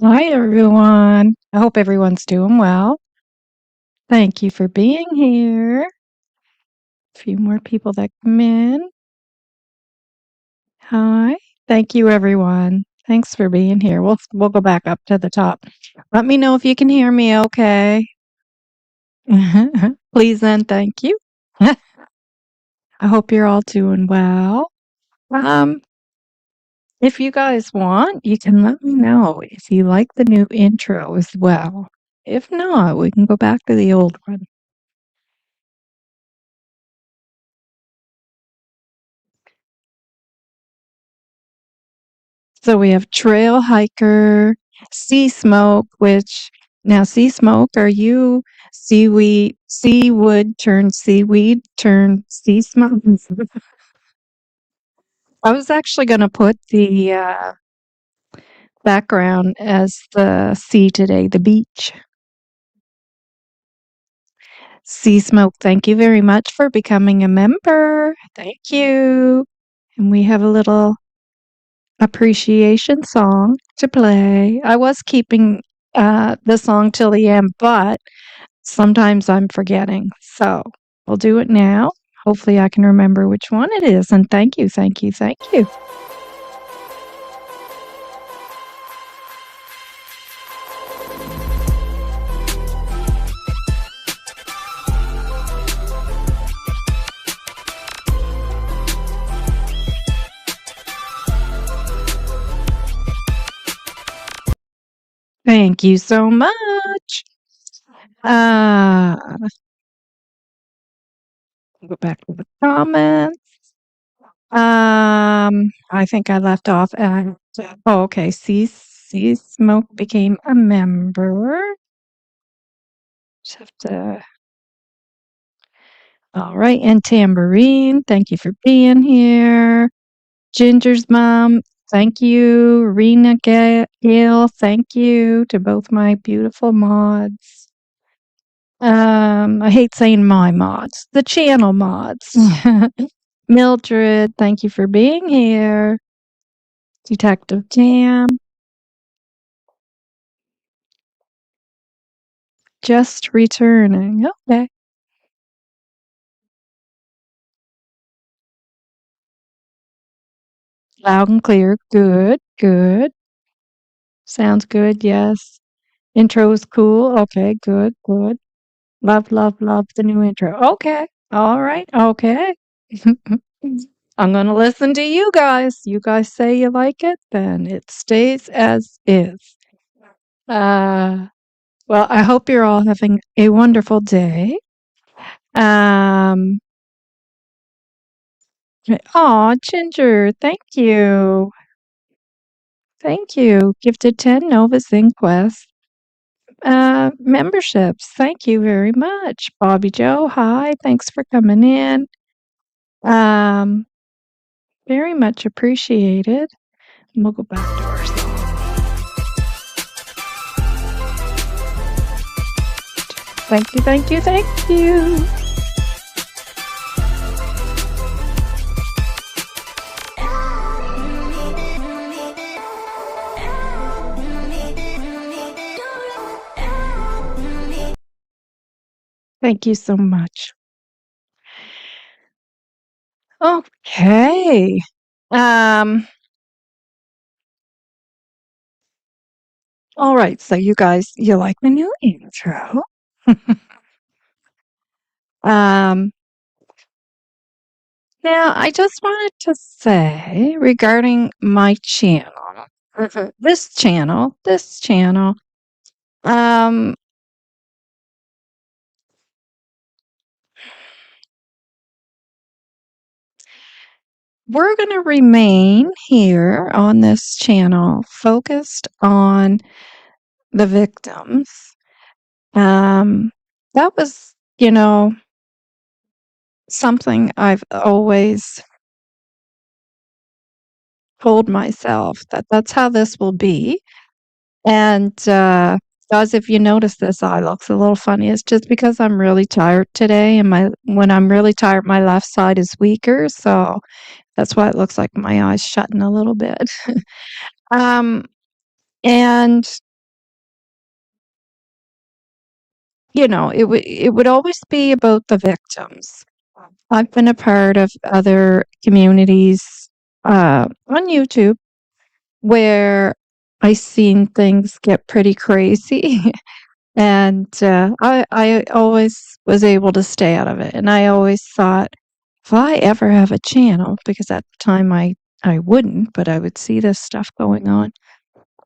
Hi, everyone. I hope everyone's doing well. Thank you for being here. A few more people that come in. Hi. Thank you, everyone. Thanks for being here. We'll go back up to the top. Let me know if you can hear me okay. Please and thank you. I hope you're all doing well. If you guys want, you can let me know if you like the new intro as well. If not, we can go back to the old one. So we have trail hiker, sea smoke, which now sea smoke, are you seawood turned seaweed turned sea smoke? I was actually going to put the background as the sea today, the beach. Sea smoke, thank you very much for becoming a member. Thank you. And we have a little appreciation song to play. I was keeping the song till the end, but sometimes I'm forgetting. So we'll do it now. Hopefully I can remember which one it is. And thank you, thank you, thank you. Thank you so much. Go back to the comments. I think I left off at, okay, Sea Smoke became a member. Just have to, all right, and Tambourine, thank you for being here. Ginger's mom, thank you. Rena Gale, thank you to both my beautiful mods. I hate saying my mods, the channel mods. Mildred, thank you for being here. Detective Tam. Just returning. Okay. Loud and clear. Good. Good. Sounds good. Yes. Intro is cool. Okay. Good. Good. Love, love, love the new intro. Okay. All right. Okay. I'm going to listen to you guys. You guys say you like it, then it stays as is. Uh, well, I hope you're all having a wonderful day. Um, oh, Ginger, thank you. Thank you. Gifted 10 Novah's Inquest memberships. Thank you very much. Bobby Joe, hi. Thanks for coming in. Um, very much appreciated. And we'll go back to our song. Thank you, thank you, thank you. Thank you so much. Okay. All right. So you guys, you like the new intro? um, Now I just wanted to say regarding my channel, this channel, um, we're going to remain here on this channel focused on the victims. That was, something I've always told myself that that's how this will be. And guys, if you notice this eye looks a little funny, it's just because I'm really tired today, and when I'm really tired, my left side is weaker, so that's why it looks like my eye's shutting a little bit. um, and it would always be about the victims. I've been a part of other communities on YouTube where I seen things get pretty crazy. And I always was able to stay out of it. And I always thought, if I ever have a channel, because at the time I wouldn't, but I would see this stuff going on,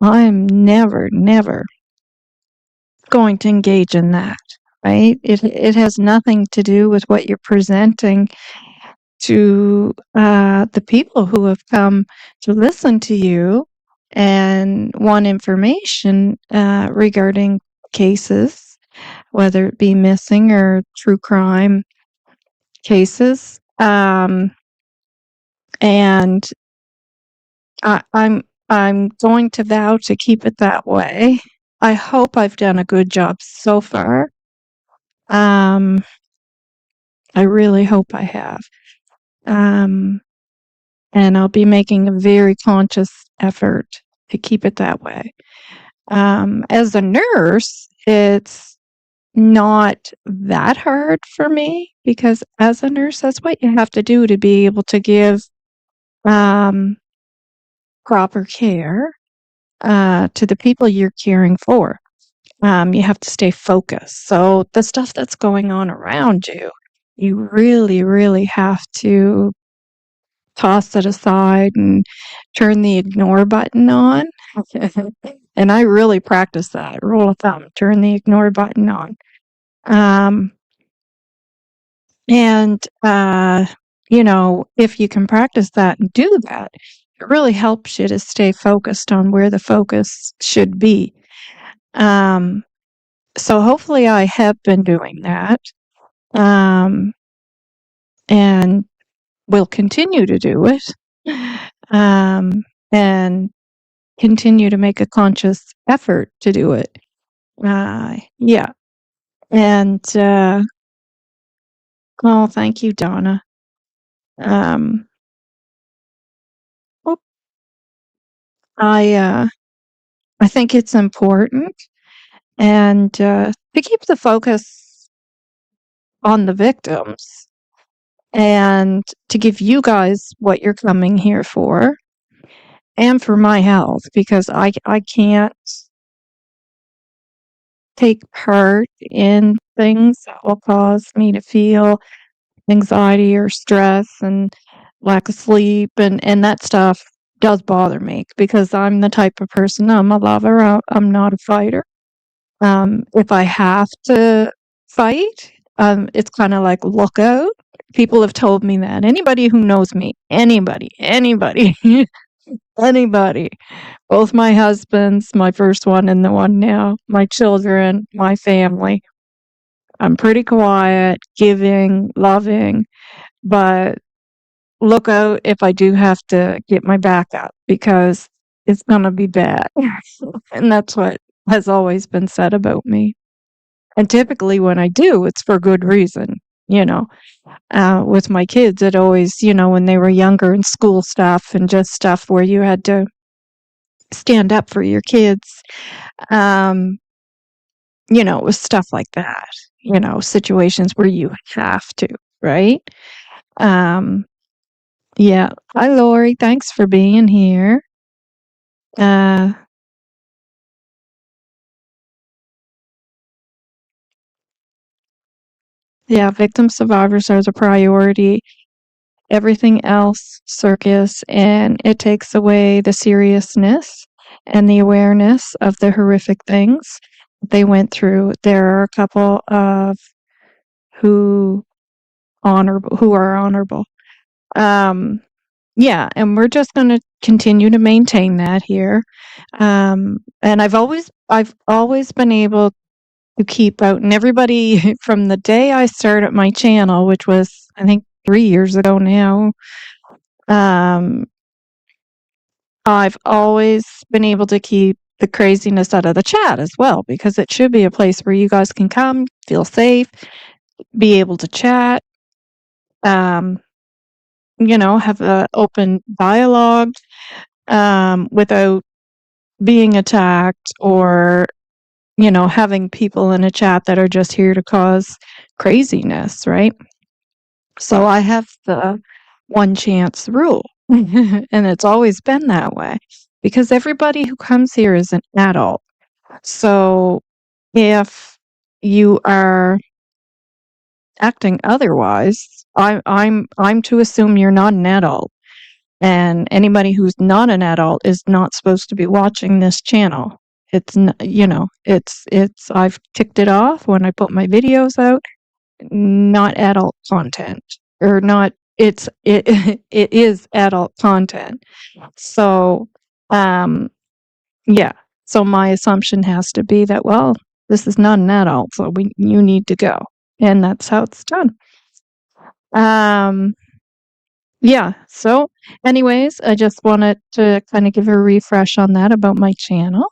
I'm never, never going to engage in that. Right? It has nothing to do with what you're presenting to the people who have come to listen to you and want information regarding cases, whether it be missing or true crime cases. And I'm going to vow to keep it that way. I hope I've done a good job so far. I really hope I have. And I'll be making a very conscious effort to keep it that way. As a nurse, it's not that hard for me because as a nurse, that's what you have to do to be able to give proper care to the people you're caring for. You have to stay focused. So the stuff that's going on around you, you really, really have to toss it aside and turn the ignore button on. And I really practice that rule of thumb, turn the ignore button on. And if you can practice that and do that, it really helps you to stay focused on where the focus should be. So hopefully I have been doing that. And will continue to do it. And continue to make a conscious effort to do it. Yeah. And, oh, thank you, Donna. Um, oop, I think it's important and to keep the focus on the victims and to give you guys what you're coming here for and for my health because I can't take part in things that will cause me to feel anxiety or stress and lack of sleep and that stuff does bother me because I'm the type of person, I'm a lover, I'm not a fighter. If I have to fight, it's kind of like look out. People have told me that. Anybody who knows me, anybody, anybody, both my husbands, my first one and the one now, my children, my family. I'm pretty quiet, giving, loving, but look out if I do have to get my back up because it's going to be bad. And that's what has always been said about me. And typically when I do, it's for good reason, you know. With my kids, it always, when they were younger and school stuff and just stuff where you had to stand up for your kids. Um, it was stuff like that, situations where you have to, right? Um, yeah. Hi, Lori. Thanks for being here. Uh, yeah, victim survivors are the priority. Everything else, circus, and it takes away the seriousness and the awareness of the horrific things they went through. There are a couple of who are honorable. Yeah, and we're just going to continue to maintain that here. And I've always been able to keep out, and everybody from the day I started my channel, which was I think 3 years ago now. I've always been able to keep the craziness out of the chat as well, because it should be a place where you guys can come, feel safe, be able to chat, um, have an open dialogue, without being attacked or, having people in a chat that are just here to cause craziness, right? So I have the one chance rule, and it's always been that way because everybody who comes here is an adult. So if you are acting otherwise, I'm to assume you're not an adult. And anybody who's not an adult is not supposed to be watching this channel. It's it's I've ticked it off when I put my videos out. Not adult content or not. It is adult content. So, yeah. So my assumption has to be that, well, this is not an adult, so you need to go. And that's how it's done. Yeah. So anyways, I just wanted to kind of give a refresh on that about my channel.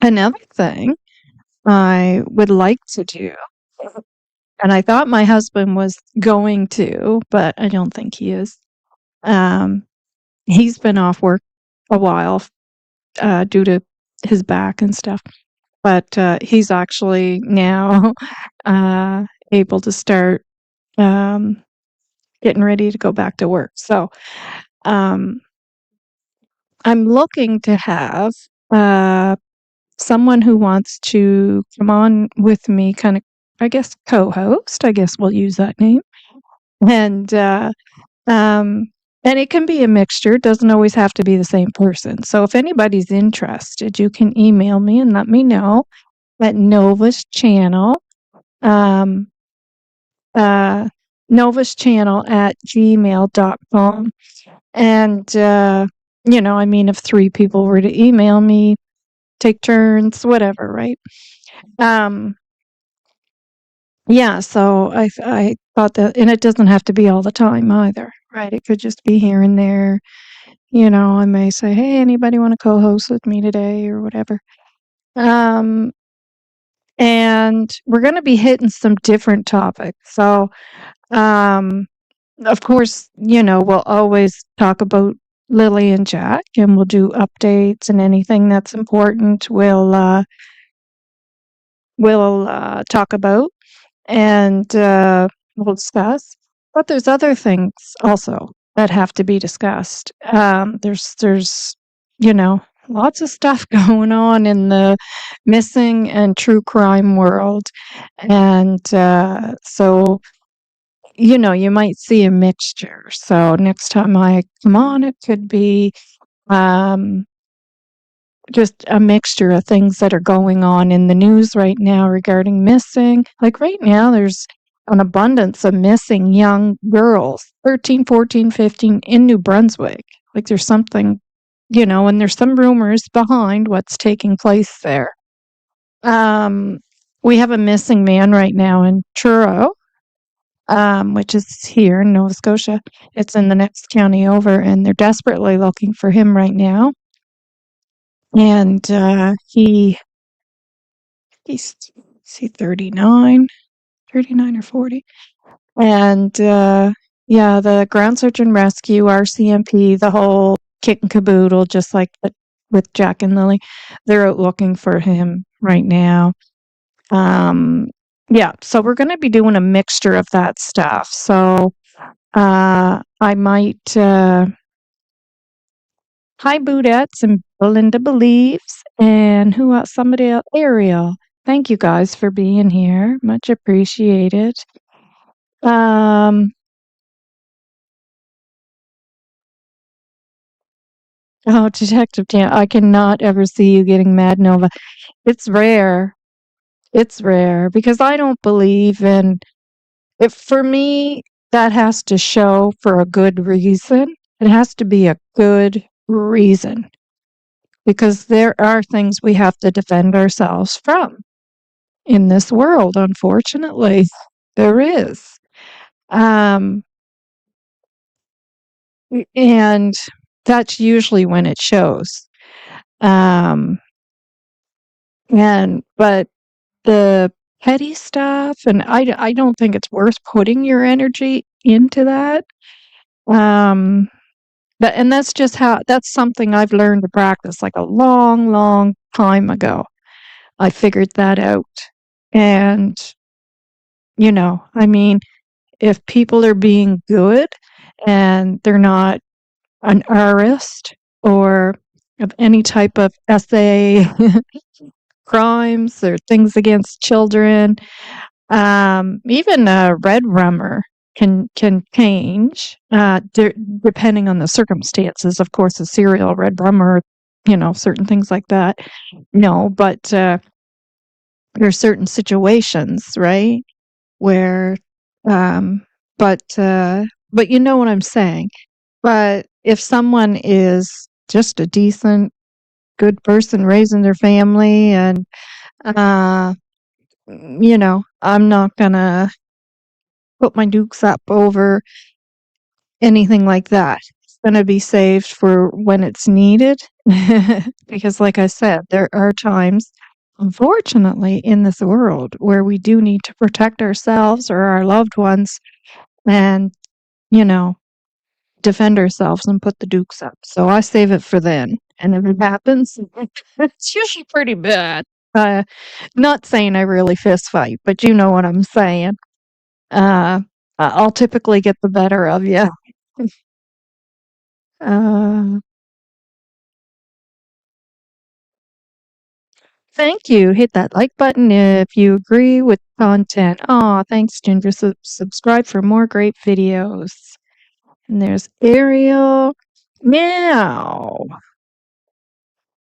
Another thing I would like to do, and I thought my husband was going to, but I don't think he is. He's been off work a while due to his back and stuff. But he's actually now able to start getting ready to go back to work. So um, I'm looking to have someone who wants to come on with me, kind of, I guess, co-host. I guess we'll use that name. And and it can be a mixture. It doesn't always have to be the same person. So if anybody's interested, you can email me and let me know at Novah's channel. Novah's channel at gmail.com. And, if 3 people were to email me, take turns, whatever, right? Yeah, so I thought that, and it doesn't have to be all the time either, right? It could just be here and there. I may say, hey, anybody want to co-host with me today or whatever. Um, and we're going to be hitting some different topics. So, um, of course, we'll always talk about Lily and Jack, and we'll do updates and anything that's important. We'll talk about and we'll discuss. But there's other things also that have to be discussed. There's lots of stuff going on in the missing and true crime world, and so you might see a mixture. So next time I come on, it could be um, just a mixture of things that are going on in the news right now regarding missing. Like right now, there's an abundance of missing young girls, 13, 14, 15, in New Brunswick. Like there's something, and there's some rumors behind what's taking place there. We have a missing man right now in Truro, which is here in Nova Scotia. It's in the next county over, and they're desperately looking for him right now. And he's 39 or 40. And yeah, the Ground Search and Rescue, Rcmp, the whole kit and caboodle, just like with Jack and Lily, they're out looking for him right now. Yeah, so we're going to be doing a mixture of that stuff. So I might hi Boodettes and Belinda Believes, and who else? Somebody else, Ariel. Thank you guys for being here. Much appreciated. Oh, Detective Dan, I cannot ever see you getting mad, Nova. It's rare. It's rare because I don't believe in if for me that has to show for a good reason. It has to be a good reason because there are things we have to defend ourselves from in this world, unfortunately. There is. Um, and that's usually when it shows. Um, but the petty stuff, and I don't think it's worth putting your energy into that. And that's just that's something I've learned to practice like a long, long time ago. I figured that out. And, I mean, if people are being good and they're not an artist or of any type of SA crimes or things against children, even a red rummer can change depending on the circumstances. Of course, a serial red rummer, certain things like that. No, but there are certain situations, right, where, but you know what I'm saying. But if someone is just a decent, good person raising their family, and I'm not gonna put my dukes up over anything like that. It's gonna be saved for when it's needed. Because like I said, there are times, unfortunately, in this world where we do need to protect ourselves or our loved ones and, defend ourselves and put the dukes up. So I save it for then. And if it happens, it's usually pretty bad. Not saying I really fist fight, but you know what I'm saying. I'll typically get the better of you. Uh, Thank you. Hit that like button if you agree with content. Aw, thanks, Ginger. Subscribe for more great videos. And there's Ariel. Now,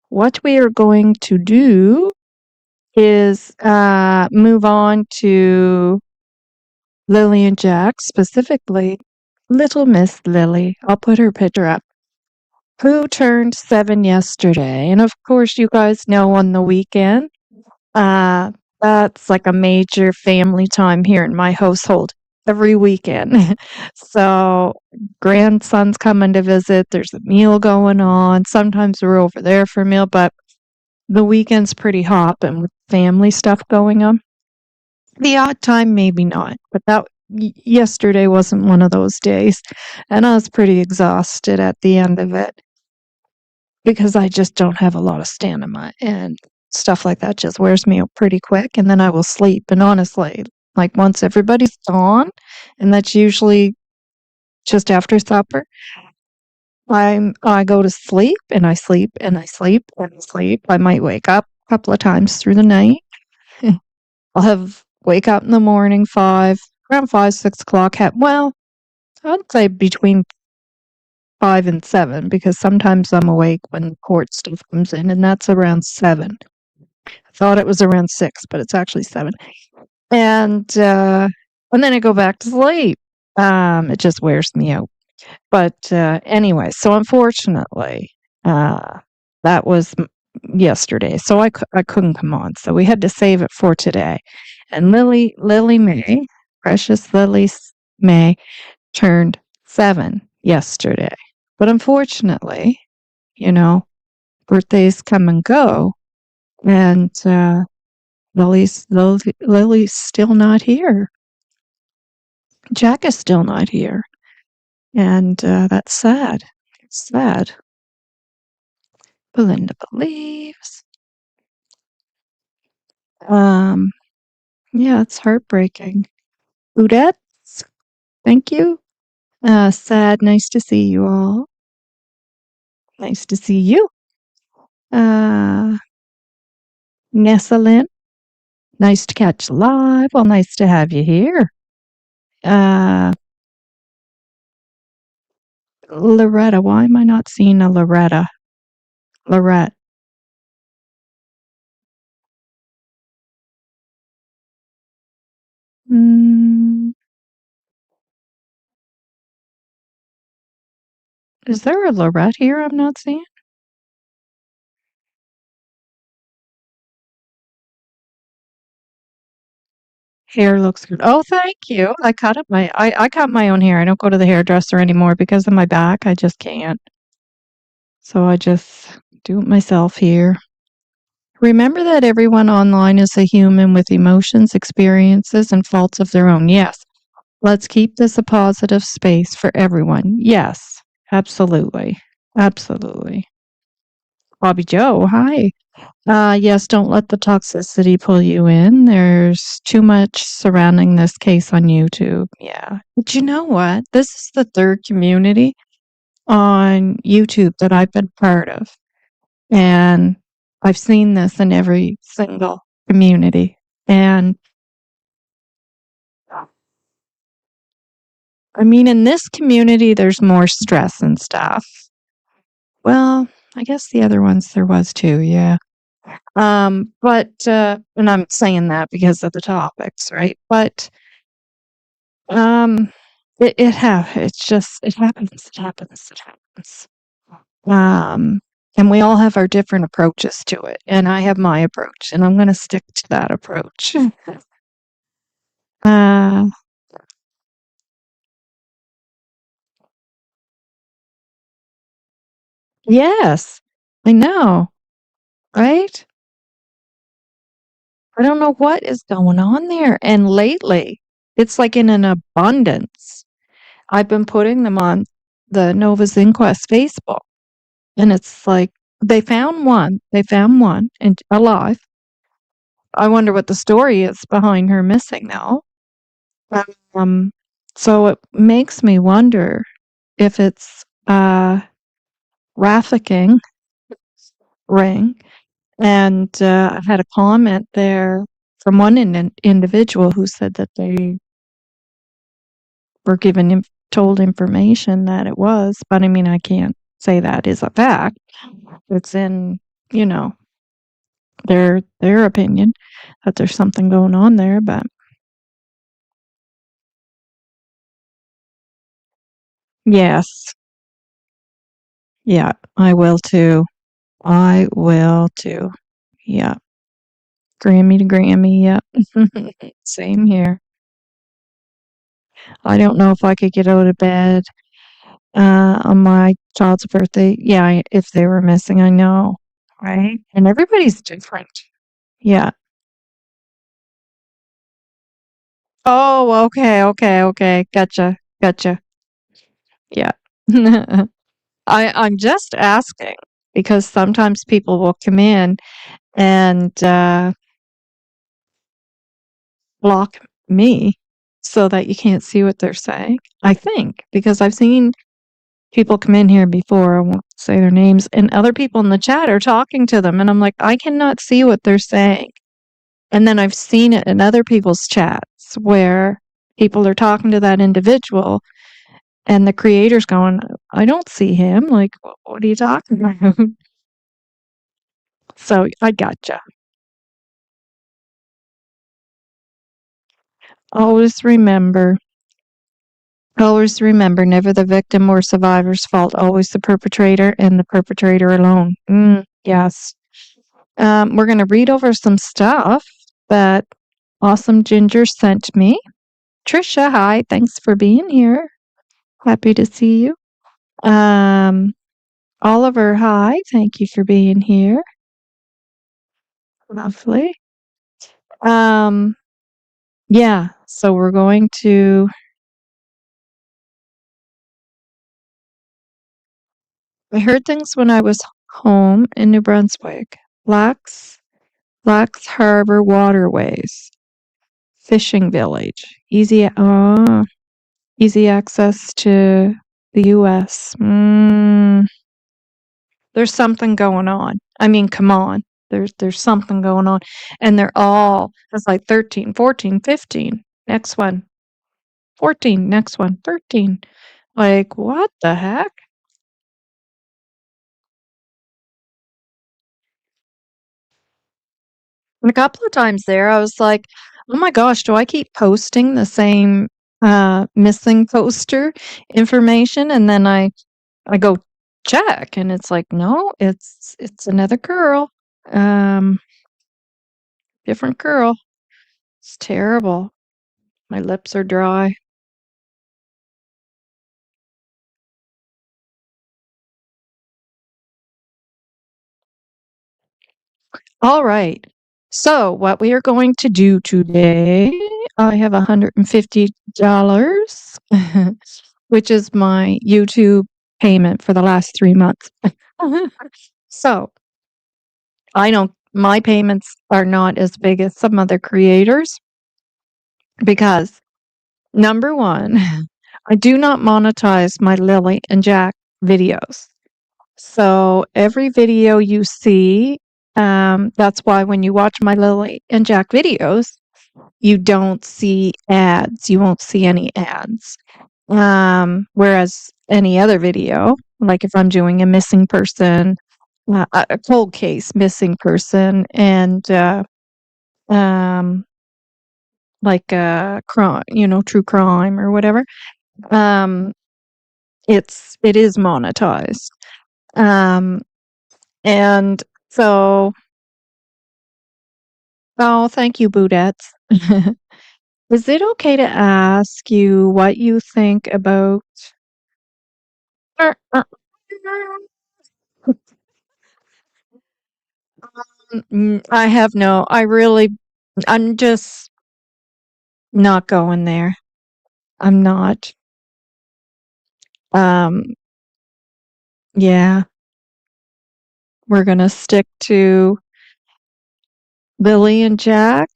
what we are going to do is move on to Lily and Jack, specifically Little Miss Lily. I'll put her picture up. Who turned 7 yesterday. And of course, you guys know on the weekend, uh, that's like a major family time here in my household every weekend. So grandson's coming to visit. There's a meal going on. Sometimes we're over there for a meal, but the weekend's pretty hot, and with family stuff going on. The odd time, maybe not, but yesterday wasn't one of those days, and I was pretty exhausted at the end of it because I just don't have a lot of stamina, and stuff like that just wears me out pretty quick, and then I will sleep. And honestly, like once everybody's gone, and that's usually just after supper, I go to sleep and I sleep and I sleep and I sleep. I might wake up a couple of times through the night. I'll have wake up in the morning around 5, 6 o'clock. Well, I'd say between 5 and 7 because sometimes I'm awake when court stuff comes in, and that's around 7. I thought it was around 6, but it's actually 7. And then I go back to sleep. It just wears me out. But anyway, so unfortunately, that was yesterday. So I couldn't come on. So we had to save it for today. And Lily May, precious Lily May, turned 7 yesterday. But unfortunately, birthdays come and go, and Lily's still not here. Jack is still not here. And that's sad. It's sad. Belinda believes. Yeah, it's heartbreaking. Udettes, thank you. Sad, nice to see you all. Nice to see you. Nessalin, nice to catch you live. Well, nice to have you here. Loretta, why am I not seeing a Loretta? Lorette. Is there a Lorette here I'm not seeing? Hair looks good. Oh, thank you. I cut my own hair. I don't go to the hairdresser anymore because of my back. I just can't. So I just do it myself here. Remember that everyone online is a human with emotions, experiences, and faults of their own. Yes. Let's keep this a positive space for everyone. Yes. Absolutely. Absolutely. Bobby Joe, hi. Yes, don't let the toxicity pull you in. There's too much surrounding this case on YouTube. Yeah. But you know what? This is the third community on YouTube that I've been part of. And I've seen this in every single community. And I mean, in this community, there's more stress and stuff. Well, I guess the other ones there was too, yeah. But and I'm saying that because of the topics, right? But it happens. And we all have our different approaches to it, and I have my approach, and I'm going to stick to that approach. Yes, I know, right? I don't know what is going on there. And lately, it's like in an abundance. I've been putting them on the Novah's Inquest Facebook, and it's like they found one and alive. I wonder what the story is behind her missing now. Um, so it makes me wonder if it's a trafficking ring. And I had a comment there from one individual who said that they were told information that it was, but I mean, I can't say that is a fact. It's in, their opinion that there's something going on there, but yes. Yeah, I will too. I will too. Yeah. Grammy to Grammy, yep. Same here. I don't know if I could get out of bed on my child's birthday. Yeah, if they were missing, I know. right? And everybody's different. Yeah. Oh, okay. Gotcha. Yeah. I'm just asking because sometimes people will come in and block me so that you can't see what they're saying. I think because I've seen people come in here before, I won't say their names, and other people in the chat are talking to them, and I'm like, I cannot see what they're saying. And then I've seen it in other people's chats where people are talking to that individual and the creator's going, I don't see him. Like, what are you talking about? So I gotcha. Always remember, always remember, never the victim or survivor's fault, always the perpetrator and the perpetrator alone. Yes. We're going to read over some stuff that Awesome Ginger sent me. Trisha, hi. Thanks for being here. Happy to see you. Oliver, hi. Thank you for being here. Lovely. Yeah, so we're going to I heard things when I was home in New Brunswick. Lax Harbor Waterways, fishing village, easy access to the U.S. There's something going on. I mean, come on. There's something going on. And it's like 13, 14, 15. Next one. 14, next one. 13. Like, what the heck? And a couple of times there, I was like, oh my gosh, do I keep posting the same missing poster information? And then I go check and it's like, no, it's another girl. Different girl. It's terrible. My lips are dry. All right. So what we are going to do today, I have $150, which is my YouTube payment for the last 3 months. So I know my payments are not as big as some other creators because number one, I do not monetize my Lily and Jack videos. So every video you see, that's why when you watch my Lily and Jack videos, you don't see ads. You won't see any ads. Whereas any other video, like if I'm doing a missing person, a cold case missing person, and like a crime, true crime or whatever, um, it is monetized. And so, oh, thank you, Boudettes. Is it okay to ask you what you think about? I'm just not going there. I'm not. Um, yeah, we're going to stick to Lily and Jack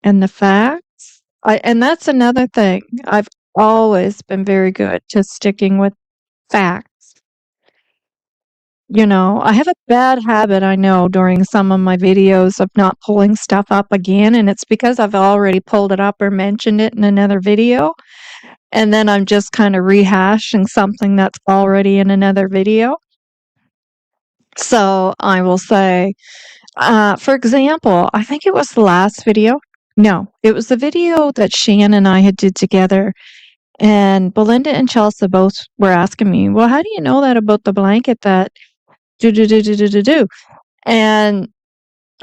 and the facts. And that's another thing. I've always been very good to sticking with facts. I have a bad habit, I know, during some of my videos of not pulling stuff up again, and it's because I've already pulled it up or mentioned it in another video, and then I'm just kind of rehashing something that's already in another video. So I will say, for example, I think it was the last video. No, it was the video that Shan and I had did together, and Belinda and Chelsea both were asking me, well, how do you know that about the blanket that do? And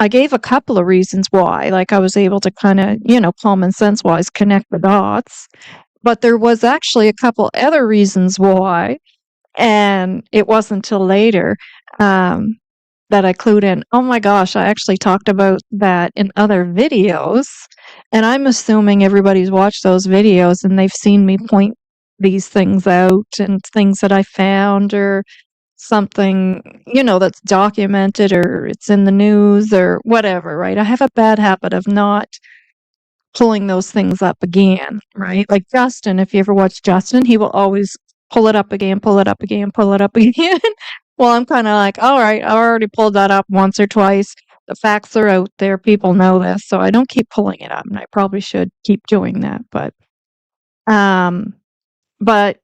I gave a couple of reasons why. Like I was able to kind of, common sense wise connect the dots. But there was actually a couple other reasons why. And it wasn't till later. that I clued in. Oh my gosh, I actually talked about that in other videos, and I'm assuming everybody's watched those videos and they've seen me point these things out and things that I found or something, that's documented or it's in the news or whatever, right? I have a bad habit of not pulling those things up again, right? Like Justin, if you ever watch Justin, he will always pull it up again, pull it up again, pull it up again. Well, I'm kind of like, all right, I already pulled that up once or twice. The facts are out there. People know this. So I don't keep pulling it up. And I probably should keep doing that. Um, but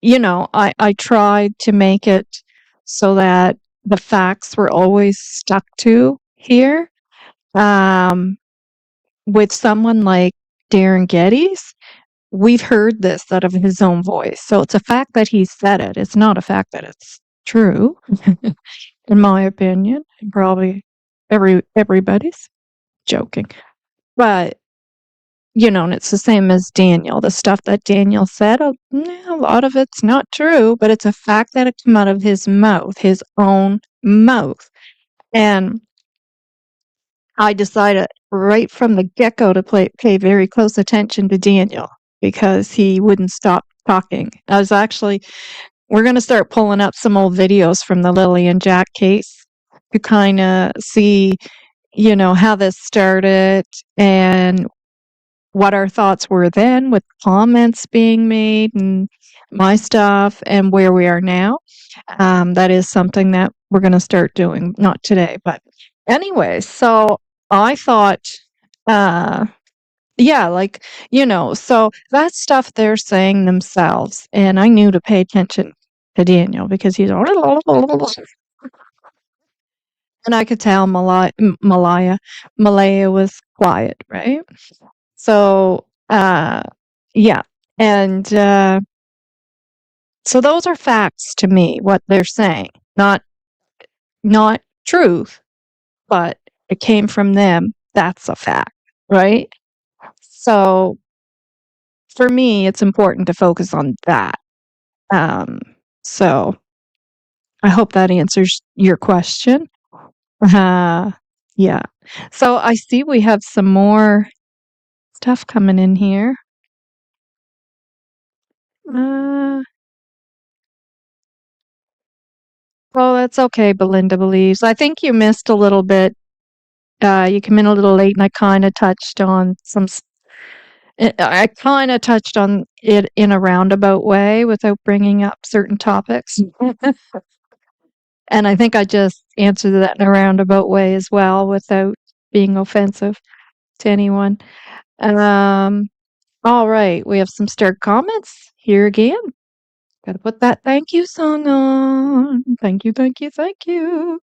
I tried to make it so that the facts were always stuck to here. With someone like Darren Geddes, we've heard this out of his own voice. So it's a fact that he said it. It's not a fact that it's true, in my opinion. And probably everybody's joking. But, and it's the same as Daniel. The stuff that Daniel said, a lot of it's not true, but it's a fact that it came out of his mouth, his own mouth. And I decided right from the get-go to pay very close attention to Daniel because he wouldn't stop talking. We're going to start pulling up some old videos from the Lilly&Jack case to kind of see, how this started and what our thoughts were then with comments being made and my stuff and where we are now. That is something that we're going to start doing, not today, but anyway, so I thought, so that stuff they're saying themselves, and I knew to pay attention to Daniel because he's and I could tell Malaya was quiet, right? So, yeah. And so those are facts to me, what they're saying. Not truth, but it came from them. That's a fact, right? So for me, it's important to focus on that. So I hope that answers your question. Yeah. So I see we have some more stuff coming in here. Oh, that's okay, Belinda believes. I think you missed a little bit. You came in a little late, and I kind of touched on it in a roundabout way without bringing up certain topics. And I think I just answered that in a roundabout way as well without being offensive to anyone. All right, we have some start comments here again. Gotta put that thank you song on. Thank you, thank you, thank you.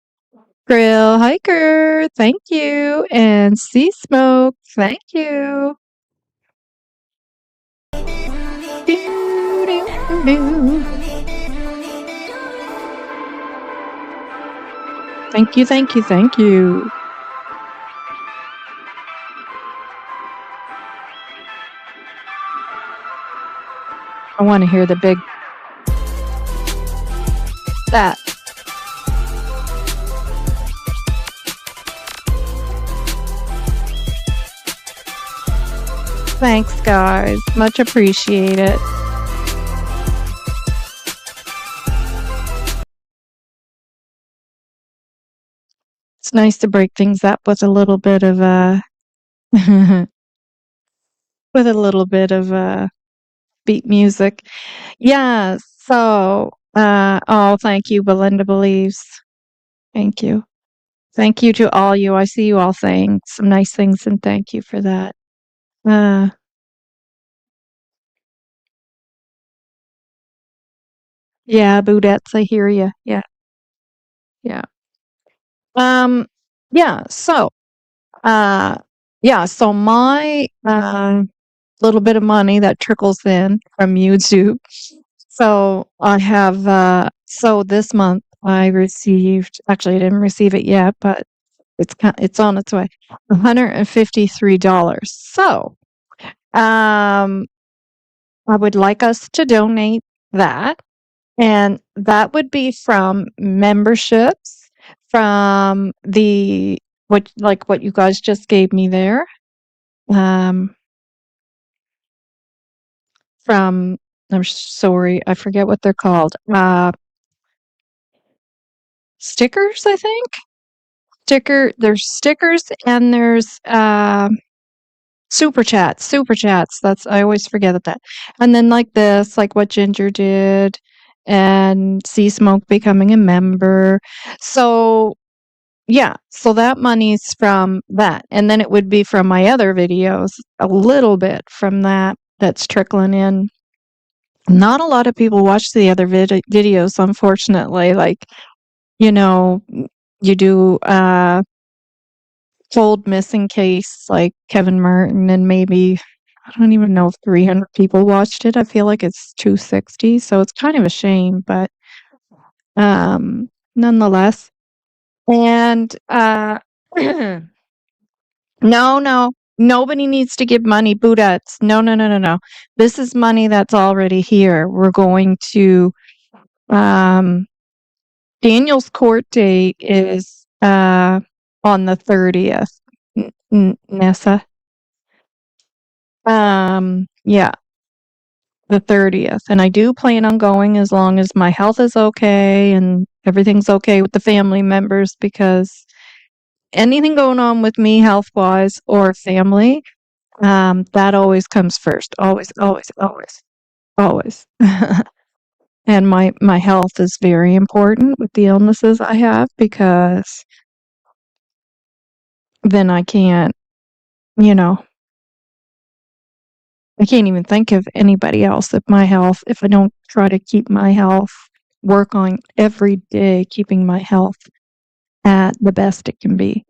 Grill Hiker, thank you. And Sea Smoke, thank you. Thank you, thank you, thank you. I want to hear the big that. Thanks, guys. Much appreciated. It's nice to break things up with a little bit of beat music. Yeah, so thank you, Belinda believes. Thank you. Thank you to all you. I see you all saying some nice things, and thank you for that. Yeah, Boudettes, I hear you. Yeah. Yeah. Yeah, so so my little bit of money that trickles in from YouTube. So I have so this month I received, actually I didn't receive it yet, but it's on its way. $153. So I would like us to donate that, and that would be from memberships from what you guys just gave me there. From I'm sorry, I forget what they're called. Stickers, I think. There's stickers and there's super chats. Super chats. I always forget that. And then like this, like what Ginger did, and Sea Smoke becoming a member. So yeah, so that money's from that. And then it would be from my other videos, a little bit from that's trickling in. Not a lot of people watch the other videos, unfortunately. Like, you know, you do Cold Missing Case, like Kevin Martin, and maybe, I don't even know if 300 people watched it. I feel like it's 260, so it's kind of a shame, but nonetheless. And no, nobody needs to give money, Buddhats. No. This is money that's already here. We're going to Daniel's court date is on the 30th. Nessa. Yeah, the 30th. And I do plan on going as long as my health is okay and everything's okay with the family members, because anything going on with me health-wise or family, that always comes first. Always. And my health is very important with the illnesses I have, because then I can't, I can't even think of anybody else. If I don't try to keep my health, work on every day, keeping my health at the best it can be.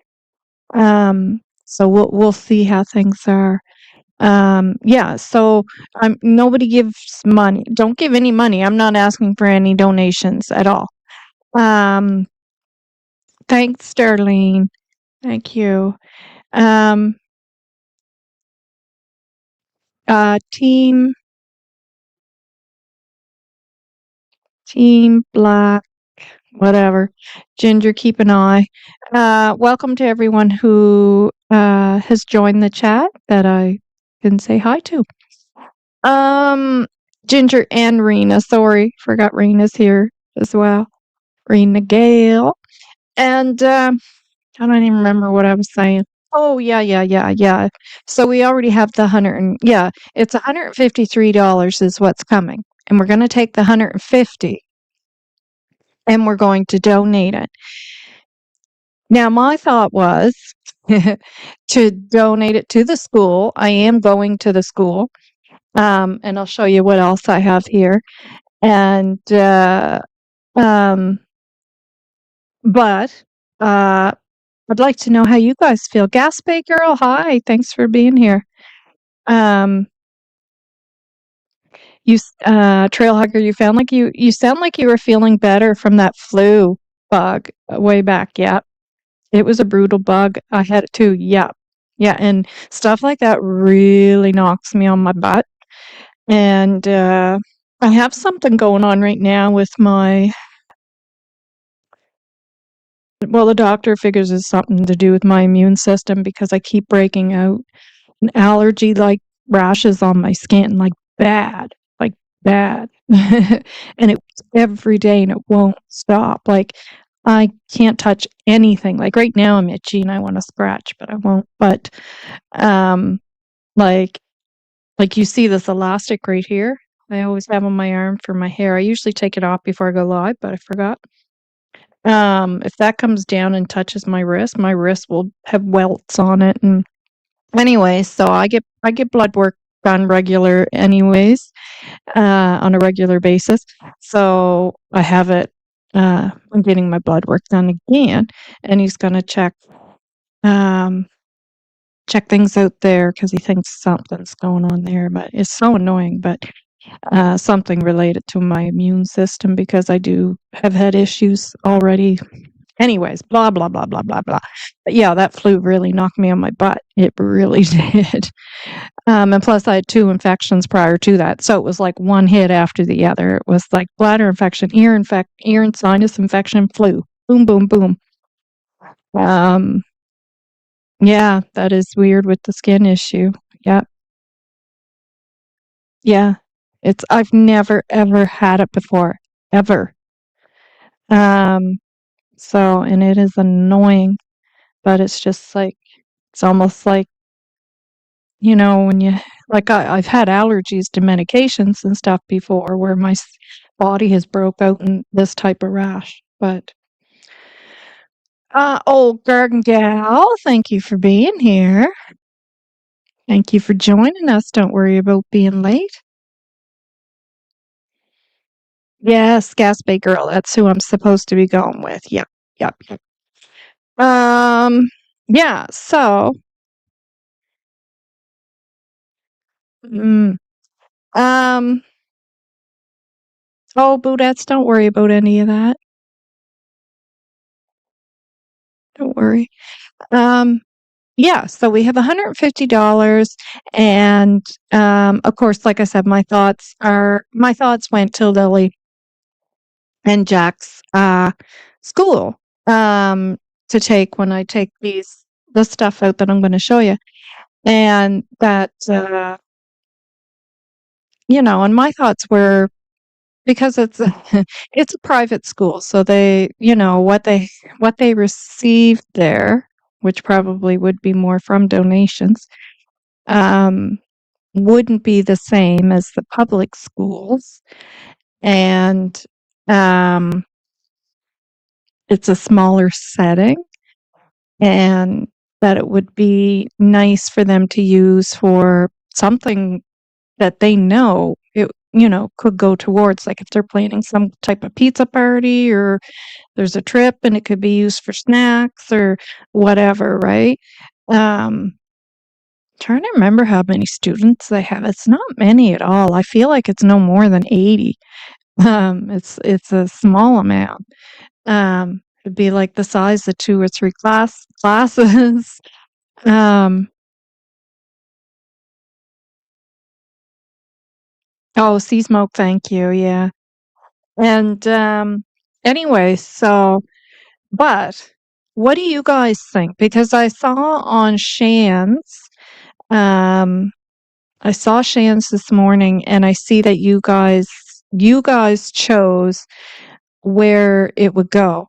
So we'll see how things are. Yeah, so nobody gives money. Don't give any money. I'm not asking for any donations at all. Thanks, Darlene. Thank you. Team Black, whatever. Ginger, keep an eye. Welcome to everyone who has joined the chat that I didn't say hi to. Ginger and Rena. Sorry, forgot Rena's here as well. Rena Gale. And I don't even remember what I was saying. Oh, yeah. So we already have the it's $153 is what's coming. And we're going to take the 150 and we're going to donate it. Now, my thought was to donate it to the school. I am going to the school. And I'll show you what else I have here. And, but, I'd like to know how you guys feel. Gaspé Girl, hi. Thanks for being here. Trail Hugger, you sound like you were feeling better from that flu bug way back. Yeah. It was a brutal bug. I had it too. Yeah. Yeah. And stuff like that really knocks me on my butt. And, I have something going on right now with the doctor figures it's something to do with my immune system, because I keep breaking out an allergy like rashes on my skin, like bad. And it's every day and it won't stop. Like, I can't touch anything. Like right now I'm itchy and I want to scratch, but I won't. But like you see this elastic right here, I always have on my arm for my hair. I usually take it off before I go live, but I forgot. If that comes down and touches my wrist will have welts on it. And anyway, so I get blood work done regular anyways, on a regular basis. So I have it, I'm getting my blood work done again, and he's going to check things out there because he thinks something's going on there, but it's so annoying. But something related to my immune system, because I do have had issues already. Anyways, blah, blah, blah, blah, blah, blah. But yeah, that flu really knocked me on my butt. It really did. And plus I had 2 infections prior to that. So it was like one hit after the other. It was like bladder infection, ear and sinus infection, flu. Boom, boom, boom. Um, yeah, that is weird with the skin issue. Yeah, yeah. I've never ever had it before, ever. Um, so, and it is annoying, but it's just like, it's almost like, when like I've had allergies to medications and stuff before where my body has broke out in this type of rash. But, old garden gal, thank you for being here. Thank you for joining us. Don't worry about being late. Yes, Gas Bay Girl. That's who I'm supposed to be going with. Yep, yep, yep. Um, yeah, so, mm, um, oh, Budettes, don't worry about any of that. Don't worry. Um, yeah, so we have $150 and, of course, like I said, my thoughts went to Lily and Jack's, school, um, to take when I take the stuff out that I'm gonna show you. And that, and my thoughts were because it's a it's a private school, so they, what they receive there, which probably would be more from donations, um, wouldn't be the same as the public schools. And, um, it's a smaller setting, and that it would be nice for them to use for something that they know it, could go towards, like if they're planning some type of pizza party or there's a trip and it could be used for snacks or whatever, right? Um, trying to remember how many students they have. It's not many at all. I feel like it's no more than 80. It's a small amount. It'd be like the size of 2 or 3 classes. Um, oh, sea smoke, thank you. Yeah. And anyway, so but what do you guys think? Because um I saw Shan's this morning and I see that you guys chose where it would go.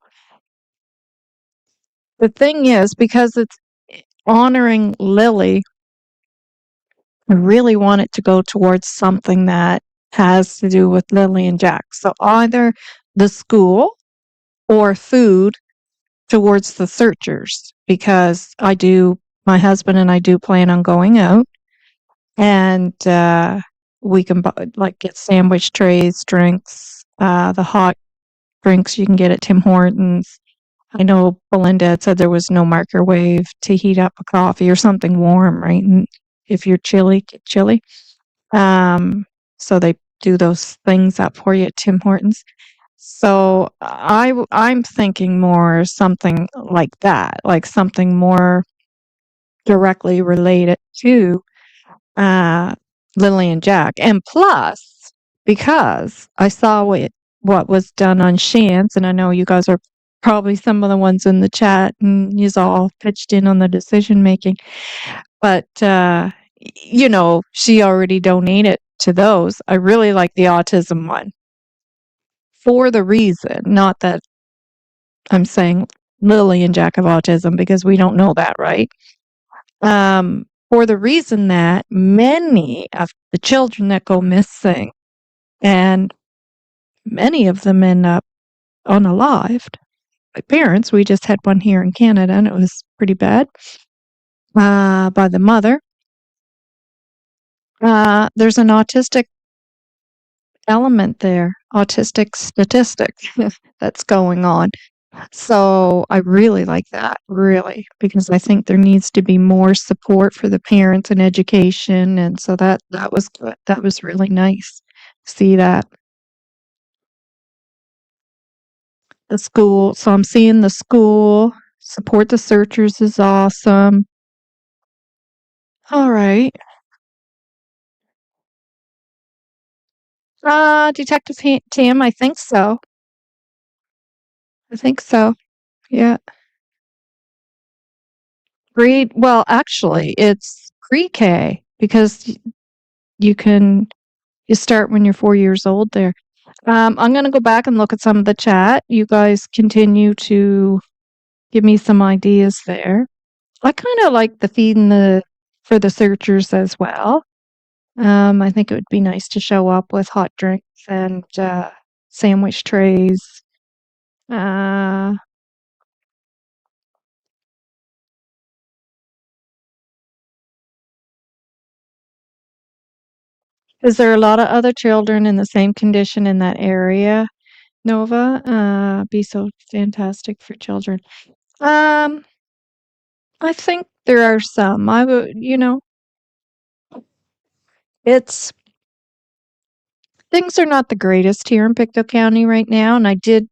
The thing is, because it's honoring Lily, I really want it to go towards something that has to do with Lily and Jack. So either the school or food towards the searchers, because my husband and I do plan on going out, and we can like get sandwich trays, drinks, the hot drinks you can get at Tim Hortons. I know Belinda had said there was no microwave to heat up a coffee or something warm, right? And if you're chilly, get chili. So they do those things up for you at Tim Hortons. So I'm thinking more something like that, like something more directly related to uh, Lily and Jack. And plus, because I saw what was done on Shan's, and I know you guys are probably some of the ones in the chat, and you all pitched in on the decision making. But she already donated to those. I really like the autism one for the reason, not that I'm saying Lily and Jack have autism, because we don't know that, right? For the reason that many of the children that go missing, and many of them end up unalived. My parents, we just had one here in Canada, and it was pretty bad, by the mother. There's an autistic element there, autistic statistic that's going on. So I really like that, really, because I think there needs to be more support for the parents and education, and so that was good. That was really nice to see that. The school, so I'm seeing the school support the searchers is awesome. All right. Detective Tam, I think so. I think so. Yeah. Well, actually, it's pre-K because you can you start when you're 4 years old there. I'm gonna go back and look at some of the chat. You guys continue to give me some ideas there. I kinda like the feeding the for the searchers as well. I think it would be nice to show up with hot drinks and, sandwich trays. Uh, is there a lot of other children in the same condition in that area, Nova? Be so fantastic for children. Um, I think there are some. I would, it's things are not the greatest here in Pictou County right now, and I did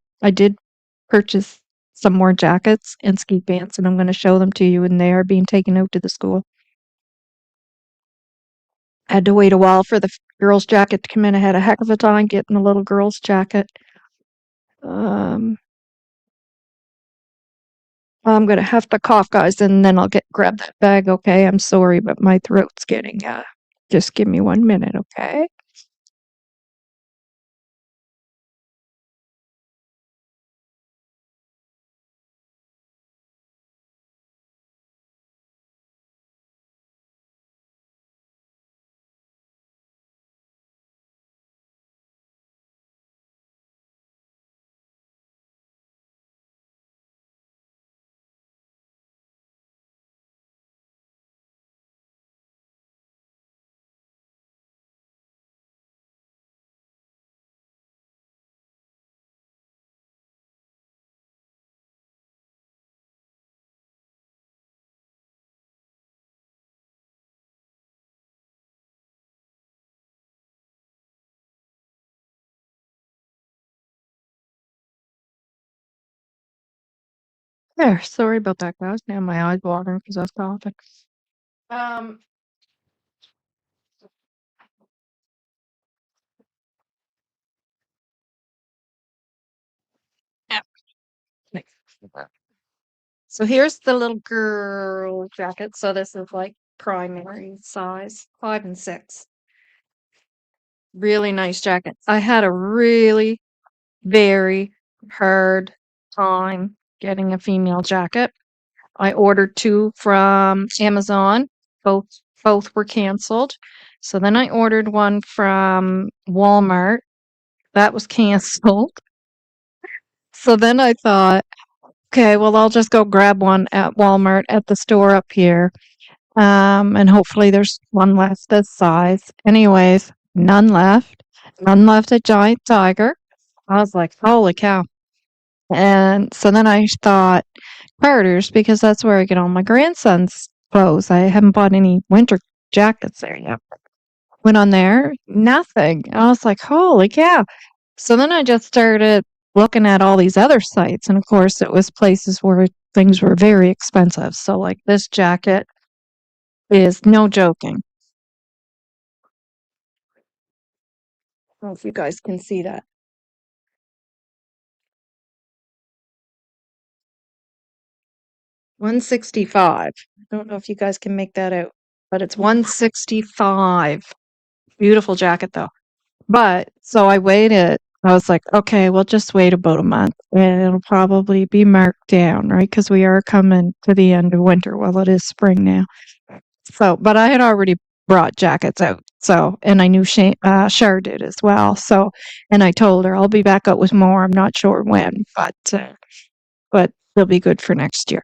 purchase some more jackets and ski pants, and I'm going to show them to you, and they are being taken out to the school. I had to wait a while for the girl's jacket to come in. I had a heck of a time getting the little girl's jacket. Um, I'm gonna have to cough, guys, and then I'll grab that bag. Okay, I'm sorry, but my throat's getting. Just give me 1 minute, okay? There. Sorry about that, guys. Now my eyes watering because I was coughing. Um. Yeah. Thanks. So here's the little girl jacket. So this is like primary size, 5 and 6. Really nice jacket. I had a really very hard time getting a female jacket. I ordered 2 from Amazon. Both both were canceled. So then I ordered one from Walmart. That was canceled. So then I thought, okay, well, I'll just go grab one at Walmart at the store up here. And hopefully there's one left this size. Anyways, none left. None left at Giant Tiger. I was like, holy cow. And so then I thought, Carter's, because that's where I get all my grandson's clothes. I haven't bought any winter jackets there yet. Went on there, nothing. I was like, holy cow. So then I just started looking at all these other sites. And of course, it was places where things were very expensive. So, like, this jacket is no joking. I don't know if you guys can see that. 165. I don't know if you guys can make that out, but it's 165. Beautiful jacket though. But so I waited. I was like, okay, we'll just wait about a month and it'll probably be marked down, right? Because we are coming to the end of winter. Well, it is spring now. So, but I had already brought jackets out. So, and I knew Char did as well. So, and I told her I'll be back out with more. I'm not sure when, but they'll be good for next year.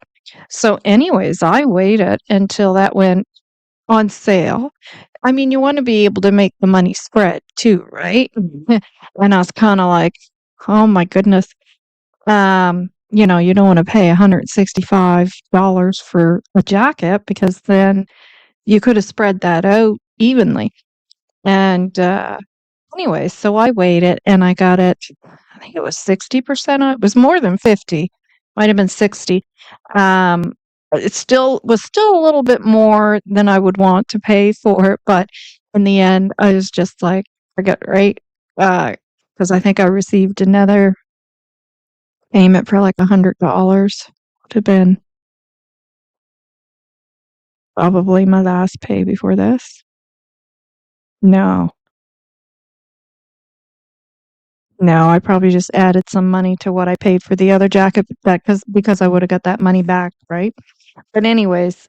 So, anyways, I waited until that went on sale. I mean, you want to be able to make the money spread too, right? And I was kind of like, oh my goodness. You don't want to pay $165 for a jacket because then you could have spread that out evenly. And anyway, so I waited and I got it. I think it was 60%. It was more than 50. Might have been 60. Um, it was still a little bit more than I would want to pay for it, but in the end, I was just like, forget it, right? Because I think I received another payment for like $100. Would have been Probably my last pay before this. No. No, I probably just added some money to what I paid for the other jacket because I would have got that money back, right? But anyways,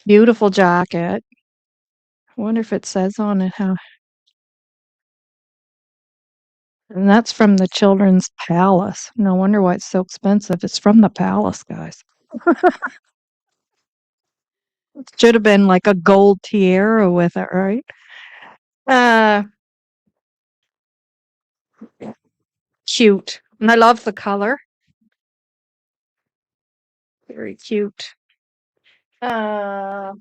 beautiful jacket. I wonder if it says on it how. And that's from the Children's Palace. No wonder why it's so expensive. It's from the Palace, guys. It should have been like a gold tiara with it, right? Uh, Cute. And I love the color. Very cute. Uh,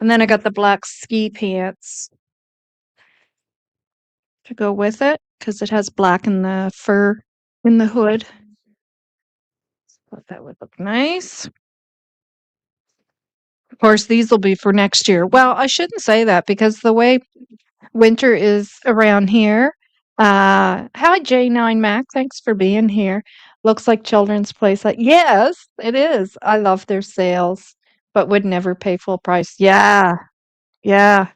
and then I got the black ski pants to go with it because it has black in the fur in the hood. Thought that would look nice. Of course, these will be for next year. Well, I shouldn't say that because the way winter is around here. Hi, J9 Mac. Thanks for being here. Looks like Children's Place. Yes, it is. I love their sales, but would never pay full price. Yeah, yeah.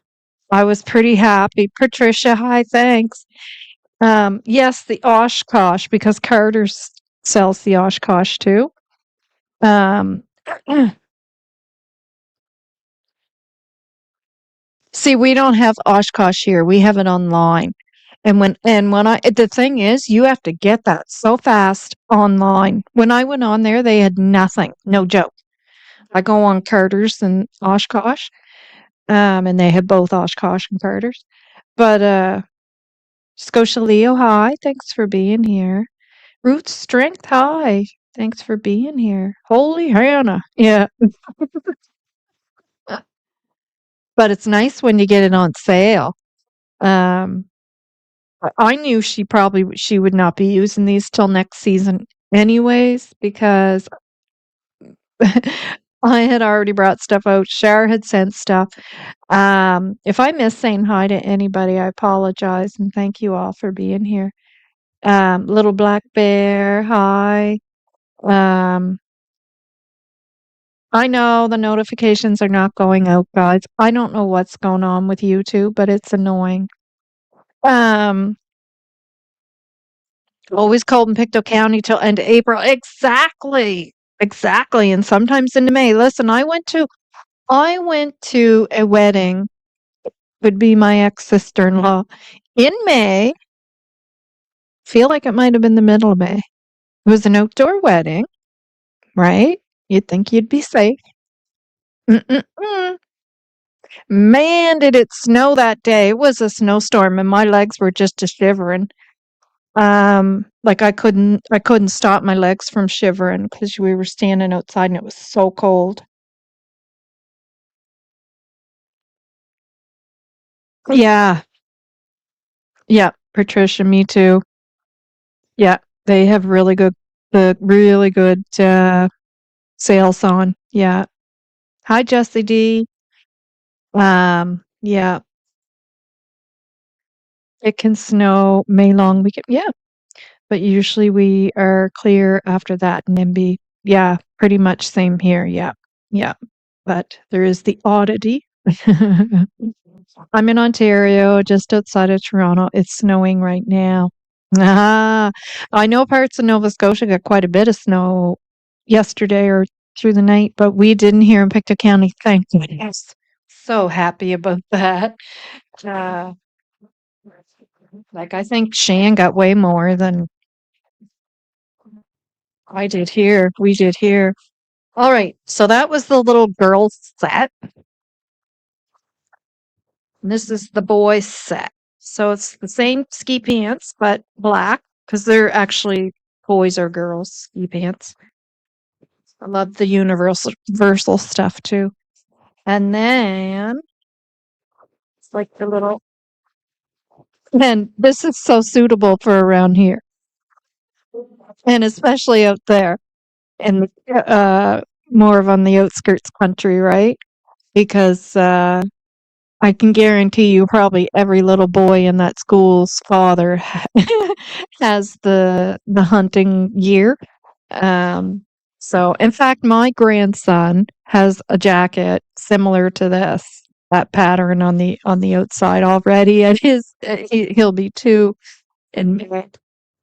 I was pretty happy. Patricia, hi, thanks. Yes, the Oshkosh, because Carter's sells the Oshkosh too. Um, See, we don't have Oshkosh here. We have it online. And when the thing is, you have to get that so fast online. When I went on there, they had nothing. No joke. I go on Carter's and Oshkosh, and they have both Oshkosh and Carter's. But Scotia Leo, hi. Thanks for being here. Root Strength, hi. Thanks for being here. Holy Hannah. Yeah. But it's nice when you get it on sale. Um, I knew she would not be using these till next season anyways because I had already brought stuff out. Shar had sent stuff. If I miss saying hi to anybody, I apologize and thank you all for being here. Little Black Bear, hi. Um, I know the notifications are not going out, guys. I don't know what's going on with YouTube, but it's annoying. Um, Always cold in Pictou County till end of April. Exactly. Exactly. And sometimes into May. Listen, I went to a wedding, would be my ex-sister-in-law, in May. Feel like it might have been the middle of May. It was an outdoor wedding, right? You'd think you'd be safe. Mm-mm-mm. Man, did it snow that day. It was a snowstorm and my legs were just a shivering. Like I couldn't stop my legs from shivering because we were standing outside and it was so cold. Yeah, yeah, Patricia, me too. Yeah, they have really good sales on. Yeah. Hi, Jessie D. Yeah, it can snow May long weekend. Yeah, but usually we are clear after that and NIMBY. Yeah, pretty much same here. Yeah, yeah. But there is the oddity. I'm in Ontario, just outside of Toronto. It's snowing right now. Ah, I know parts of Nova Scotia got quite a bit of snow yesterday or through the night, but we didn't here in Pictou County. Thank goodness. So happy about that. Uh, like I think Shane got way more than I did here. We did here. All right, so that was the little girl set. And this is the boy set. So it's the same ski pants, but black because they're actually boys or girls ski pants. I love the universal stuff too. And then it's like the little, and this is so suitable for around here and especially out there and more of on the outskirts country, right? Because I can guarantee you probably every little boy in that school's father has the hunting gear. Um, so in fact, my grandson has a jacket similar to this, that pattern on the outside already, and he'll be 2 in May.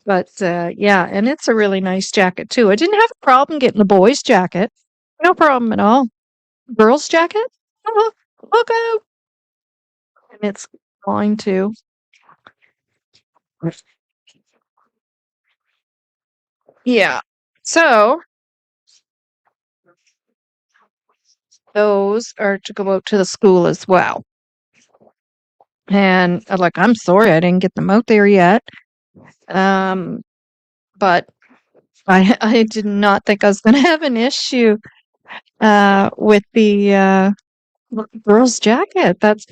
But yeah, and it's a really nice jacket too. I didn't have a problem getting the boys' jacket. No problem at all. Girls' jacket? Oh, look out. And it's mine too. Yeah. So those are to go out to the school as well. And like, I'm sorry I didn't get them out there yet. Um, but I did not think I was going to have an issue with the girls' jacket. That's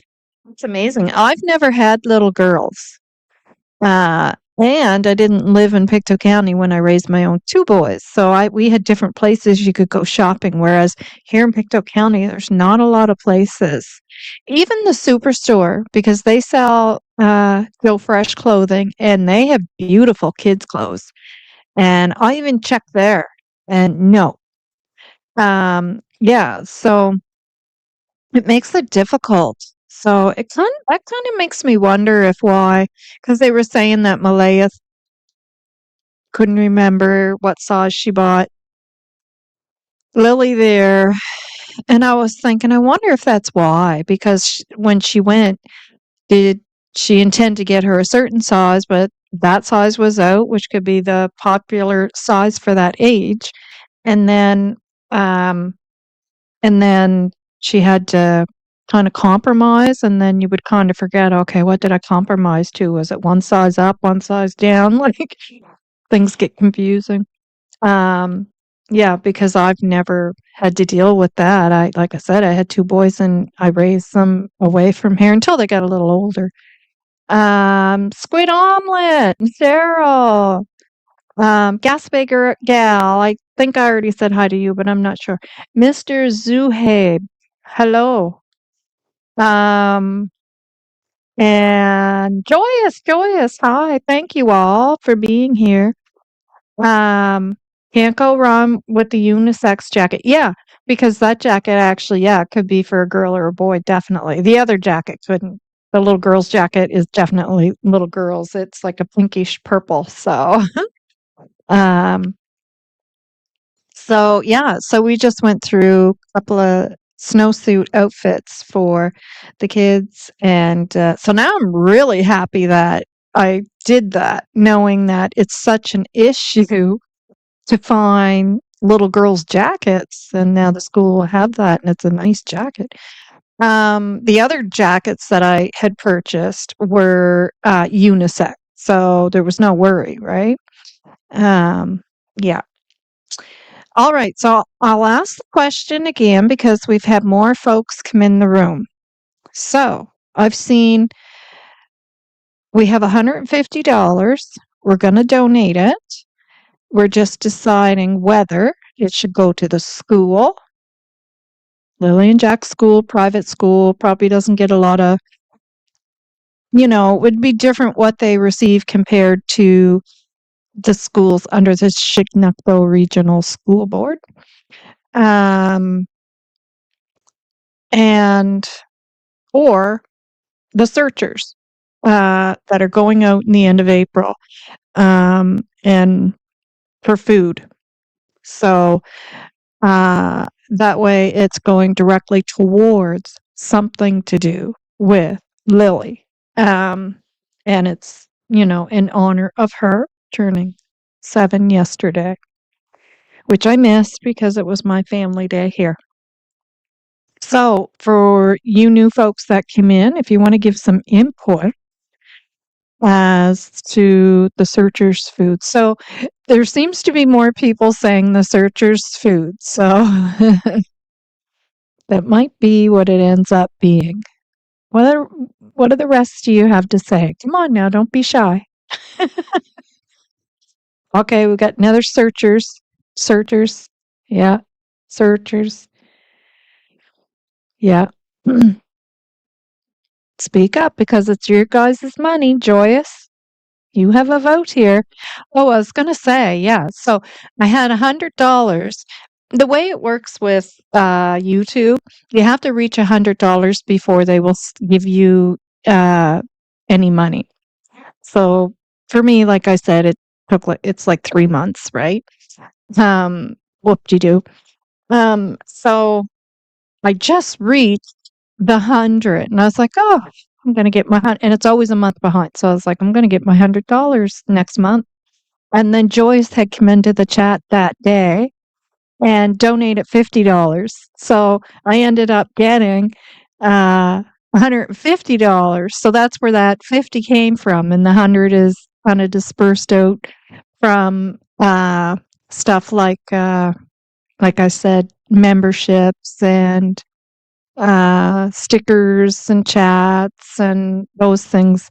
amazing. I've never had little girls. And I didn't live in Pictou County when I raised my own 2 boys. So we had different places you could go shopping, whereas here in Pictou County, there's not a lot of places. Even the superstore, because they sell Joe Fresh clothing and they have beautiful kids' clothes. And I even checked there and no. Yeah, so it makes it difficult. So that kind of makes me wonder if why, because they were saying that Malaya couldn't remember what size she bought Lily there. And I was thinking, I wonder if that's why, because when she went, did she intend to get her a certain size, but that size was out, which could be the popular size for that age. And then, um, and then she had to kind of compromise, and then you would kind of forget, okay, what did I compromise to? Was it one size up, one size down? Like things get confusing. Um, yeah, because I've never had to deal with that. Like I said, I had 2 boys and I raised them away from here until they got a little older. Squid omelet and Sarah. Gasbaker gal. I think I already said hi to you, but I'm not sure. Mr. Zuhaib. Hello. Um, and Joyous. Hi. Thank you all for being here. Um, can't go wrong with the unisex jacket. Yeah, because that jacket actually, yeah, could be for a girl or a boy, definitely. The other jacket couldn't. The little girl's jacket is definitely little girls. It's like a pinkish purple. So, um, so yeah, so we just went through a couple of snowsuit outfits for the kids, and so now I'm really happy that I did that, knowing that it's such an issue to find little girls' jackets, and now the school will have that, and it's a nice jacket. The other jackets that I had purchased were unisex, so there was no worry, right? Yeah. All right, so I'll ask the question again because we've had more folks come in the room. So I've seen we have $150. We're going to donate it. We're just deciding whether it should go to the school. Lilly&Jack school, private school, probably doesn't get a lot of, it would be different what they receive compared to the schools under the Chignecto Regional School Board. And or the searchers that are going out in the end of April and for food. So that way it's going directly towards something to do with Lily. And it's, in honor of her turning 7 yesterday, which I missed because it was my family day here. So for you new folks that came in, if you want to give some input as to the searchers' food. So there seems to be more people saying the searchers' food. So that might be what it ends up being. What do the rest of you have to say? Come on now, don't be shy. Okay, we got another searchers. Searchers. Yeah. Searchers. Yeah. Speak up because it's your guys' money, Joyous. You have a vote here. Oh, I was going to say, yeah. So I had $100. The way it works with YouTube, you have to reach $100 before they will give you uh, any money. So for me, like I said, it's like 3 months, right? Whoop-de-doo. So I just reached the 100, and I was like, oh, I'm going to get my 100, and it's always a month behind. So I was like, I'm going to get my $100 next month. And then Joyce had come into the chat that day and donated $50. So I ended up getting $150. So that's where that 50 came from, and the 100 is kind of dispersed out from stuff like I said, memberships and stickers and chats and those things,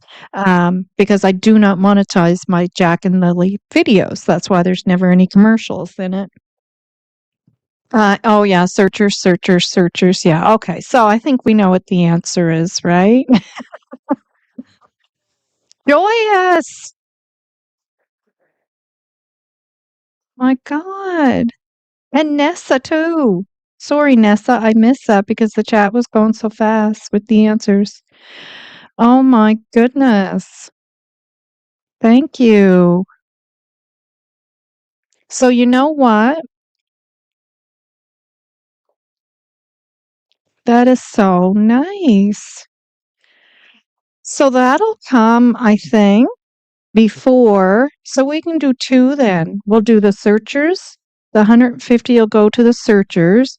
because I do not monetize my Jack and Lily videos. That's why there's never any commercials in it. Oh yeah, searchers. Yeah, okay. So I think we know what the answer is, right? Joyous! My God. And Nessa too. Sorry, Nessa, I missed that because the chat was going so fast with the answers. Oh my goodness. Thank you. So you know what? That is so nice. So that'll come, I think, before. So we can do two then. We'll do the searchers. The 150 will go to the searchers.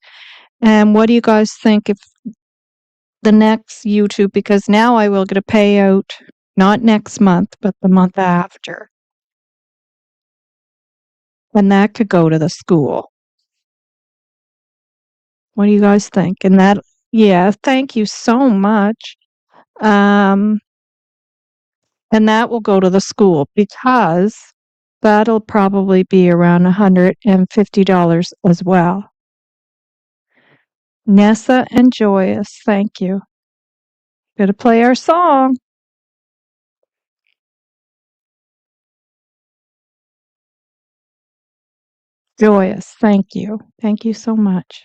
And what do you guys think if the next YouTube, because now I will get a payout, not next month, but the month after. And that could go to the school. What do you guys think? And that, yeah, thank you so much. And that will go to the school because that'll probably be around $150 as well. Nessa and Joyous, thank you. Gonna play our song. Joyous, thank you. Thank you so much.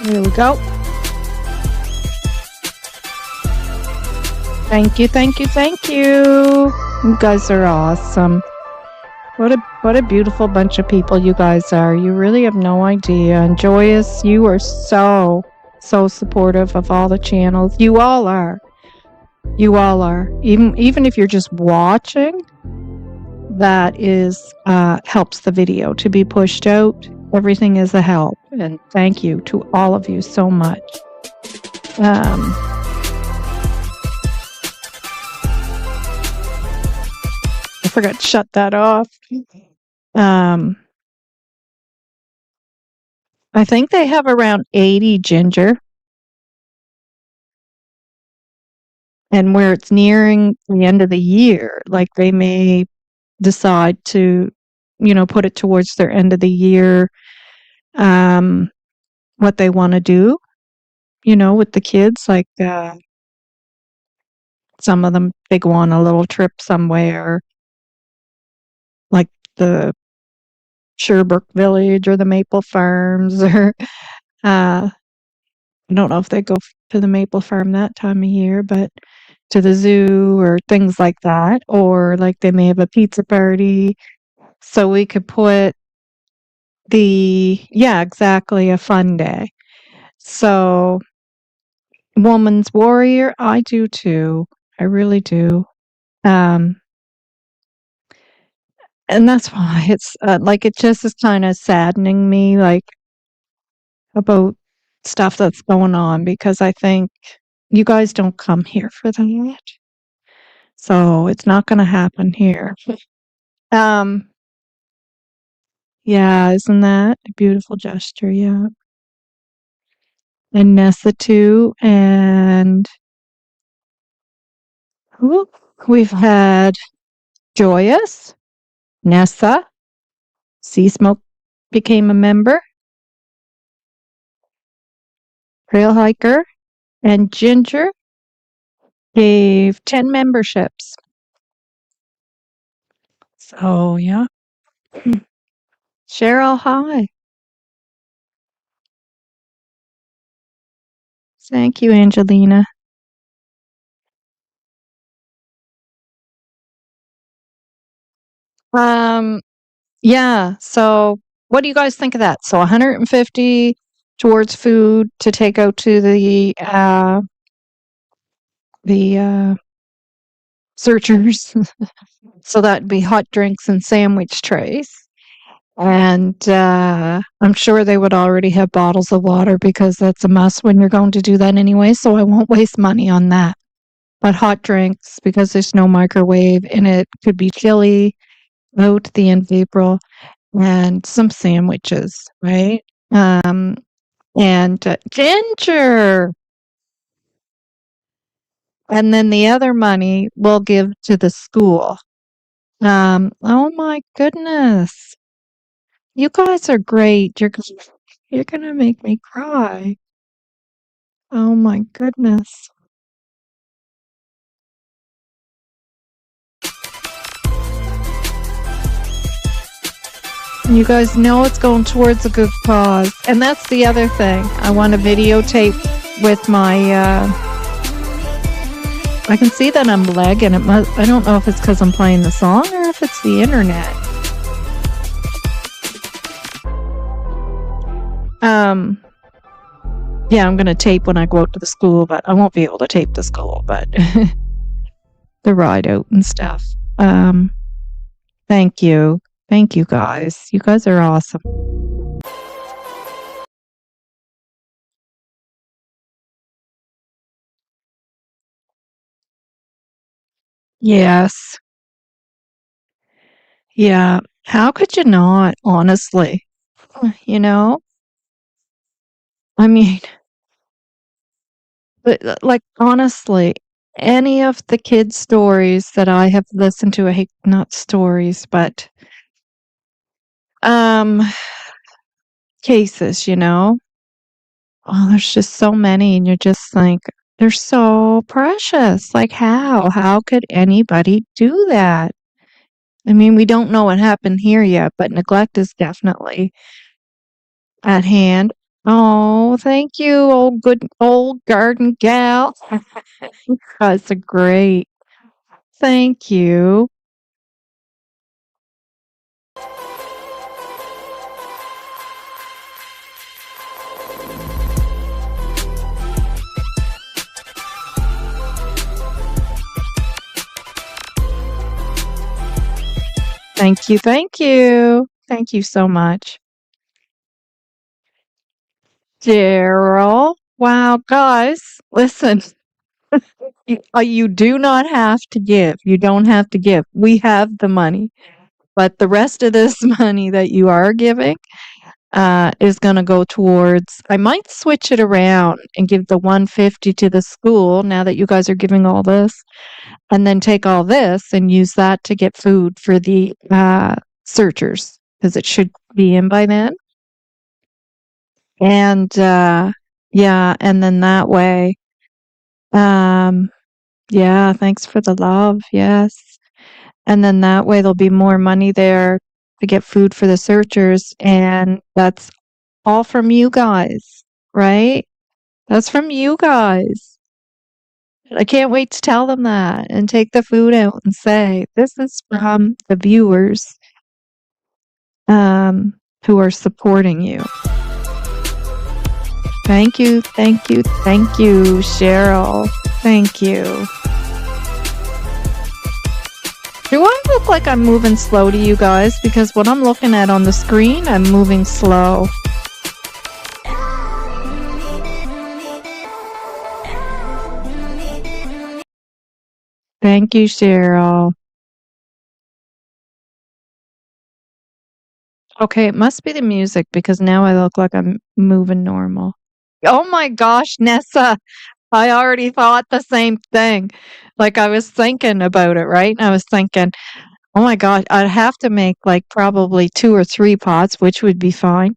Here we go. Thank you, thank you, thank you. You guys are awesome. What a beautiful bunch of people you guys are. You really have no idea. And Joyous, you are so supportive of all the channels. You all are. You all are. Even if you're just watching, that is helps the video to be pushed out. Everything is a help. And thank you to all of you so much. I forgot to shut that off. I think they have around 80, Ginger. And where it's nearing the end of the year, like they may decide to, put it towards their end of the year, what they want to do, with the kids. Like some of them, they go on a little trip somewhere, like the Sherbrooke Village or the Maple Farms, or I don't know if they go to the Maple Farm that time of year, but to the zoo or things like that. Or like they may have a pizza party. So we could put exactly, a fun day. So Woman's Warrior, I do too. I really do. And that's why it's like it just is kind of saddening me, like about stuff that's going on, because I think you guys don't come here for that. So it's not going to happen here. Yeah, isn't that a beautiful gesture? Yeah. And Nessa too. And we've had Joyous, Nessa, Sea Smoke became a member. Trail Hiker and Ginger gave 10 memberships. So, yeah. Cheryl, hi. Thank you, Angelina. Yeah. So, what do you guys think of that? So, 150 towards food to take out to the searchers. So that'd be hot drinks and sandwich trays. And I'm sure they would already have bottles of water because that's a must when you're going to do that anyway. So I won't waste money on that. But hot drinks, because there's no microwave and it could be chilly out at the end of April, and some sandwiches, right? And ginger. And then the other money we'll give to the school. Oh my goodness. You guys are great. You're gonna make me cry. Oh my goodness. You guys know it's going towards a good cause. And that's the other thing. I want to videotape with my I can see that I'm lagging. I don't know if it's because I'm playing the song or if it's the internet. Yeah, I'm gonna tape when I go out to the school, but I won't be able to tape the school, but the ride out and stuff. Thank you. Thank you guys. You guys are awesome. Yes. Yeah. How could you not, honestly? You know? I mean, but, like, honestly, any of the kids' stories that I have listened to, I hate not stories, but cases, you know? Oh, there's just so many, and you're just like, they're so precious. Like, how? How could anybody do that? I mean, we don't know what happened here yet, but neglect is definitely at hand. Oh, thank you, old good old garden gal. You guys are great. Thank you. Thank you. Thank you. Thank you so much. Daryl. Wow, guys, listen. You do not have to give. You don't have to give. We have the money. But the rest of this money that you are giving is going to go towards, I might switch it around and give the 150 to the school now that you guys are giving all this, and then take all this and use that to get food for the searchers because it should be in by then. And yeah, and then that way, yeah, thanks for the love. Yes. And then that way there'll be more money there to get food for the searchers. And that's all from you guys, right? That's from you guys. I can't wait to tell them that and take the food out and say, this is from the viewers who are supporting you. Thank you, thank you, thank you, Cheryl. Thank you. Do I look like I'm moving slow to you guys? Because what I'm looking at on the screen, I'm moving slow. Thank you, Cheryl. Okay, it must be the music because now I look like I'm moving normal. Oh my gosh, Nessa, I already thought the same thing. Like I was thinking about it, right? And I was thinking, Oh my God, I'd have to make like probably 2 or 3 pots, which would be fine.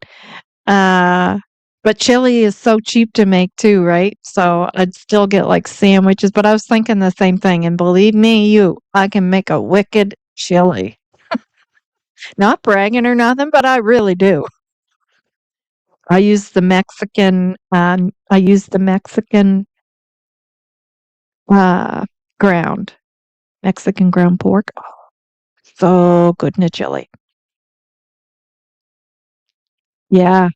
Uh, but chili is so cheap to make too, right? So I'd still get like sandwiches, but I was thinking the same thing. And believe me, I can make a wicked chili. Not bragging or nothing, but I really do. I use the Mexican uh, ground, Mexican ground pork. Oh, so good in a chili. Yeah.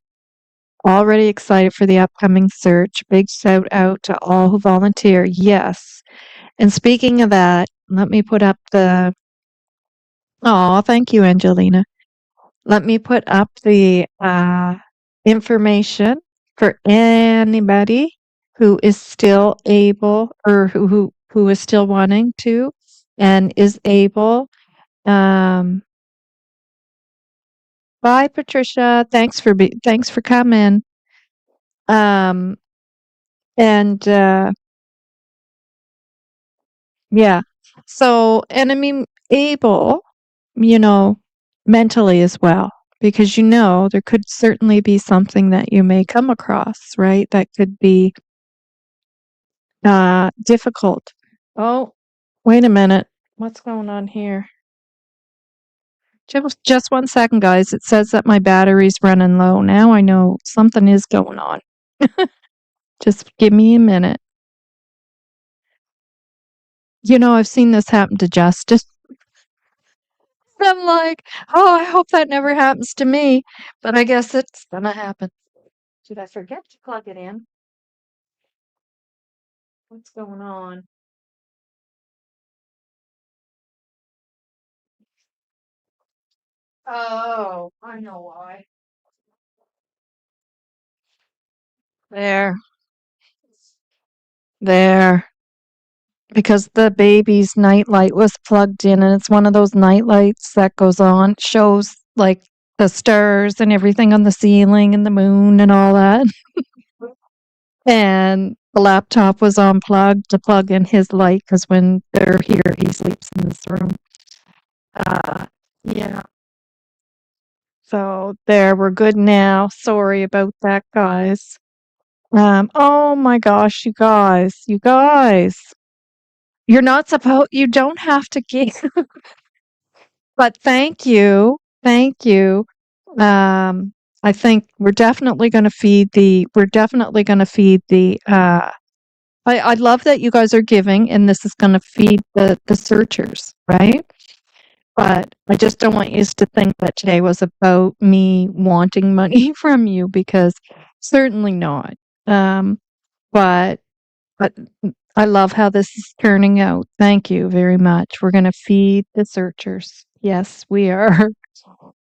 Already excited for the upcoming search. Big shout out to all who volunteer. Yes. And speaking of that, let me put up the. Oh, thank you, Angelina. Let me put up the information for anybody who is still able or who is still wanting to and is able. Um, bye, Patricia. Thanks for coming. Um, and yeah. So, and I mean, able, you know, mentally as well, because there could certainly be something that you may come across, right? That could be difficult. Oh, wait a minute. What's going on here? Just 1 second, guys. It says that my battery's running low. Now I know something is going on. Just give me a minute. I've seen this happen to Justice. I'm like, oh, I hope that never happens to me. But I guess it's gonna happen. Did I forget to plug it in? What's going on? Oh, I know why. There, there. Because the baby's nightlight was plugged in, and it's one of those night lights that goes on, shows like the stars and everything on the ceiling and the moon and all that. And the laptop was unplugged to plug in his light because when they're here, he sleeps in this room. Yeah. So there, we're good now. Sorry about that, guys. Oh my gosh, you guys, you don't have to give, but thank you. Um, I think we're definitely going to feed I love that you guys are giving and this is going to feed the searchers, right? But I just don't want you to think that today was about me wanting money from you because certainly not. Um, but but I love how this is turning out. Thank you very much. We're going to feed the searchers. Yes, we are.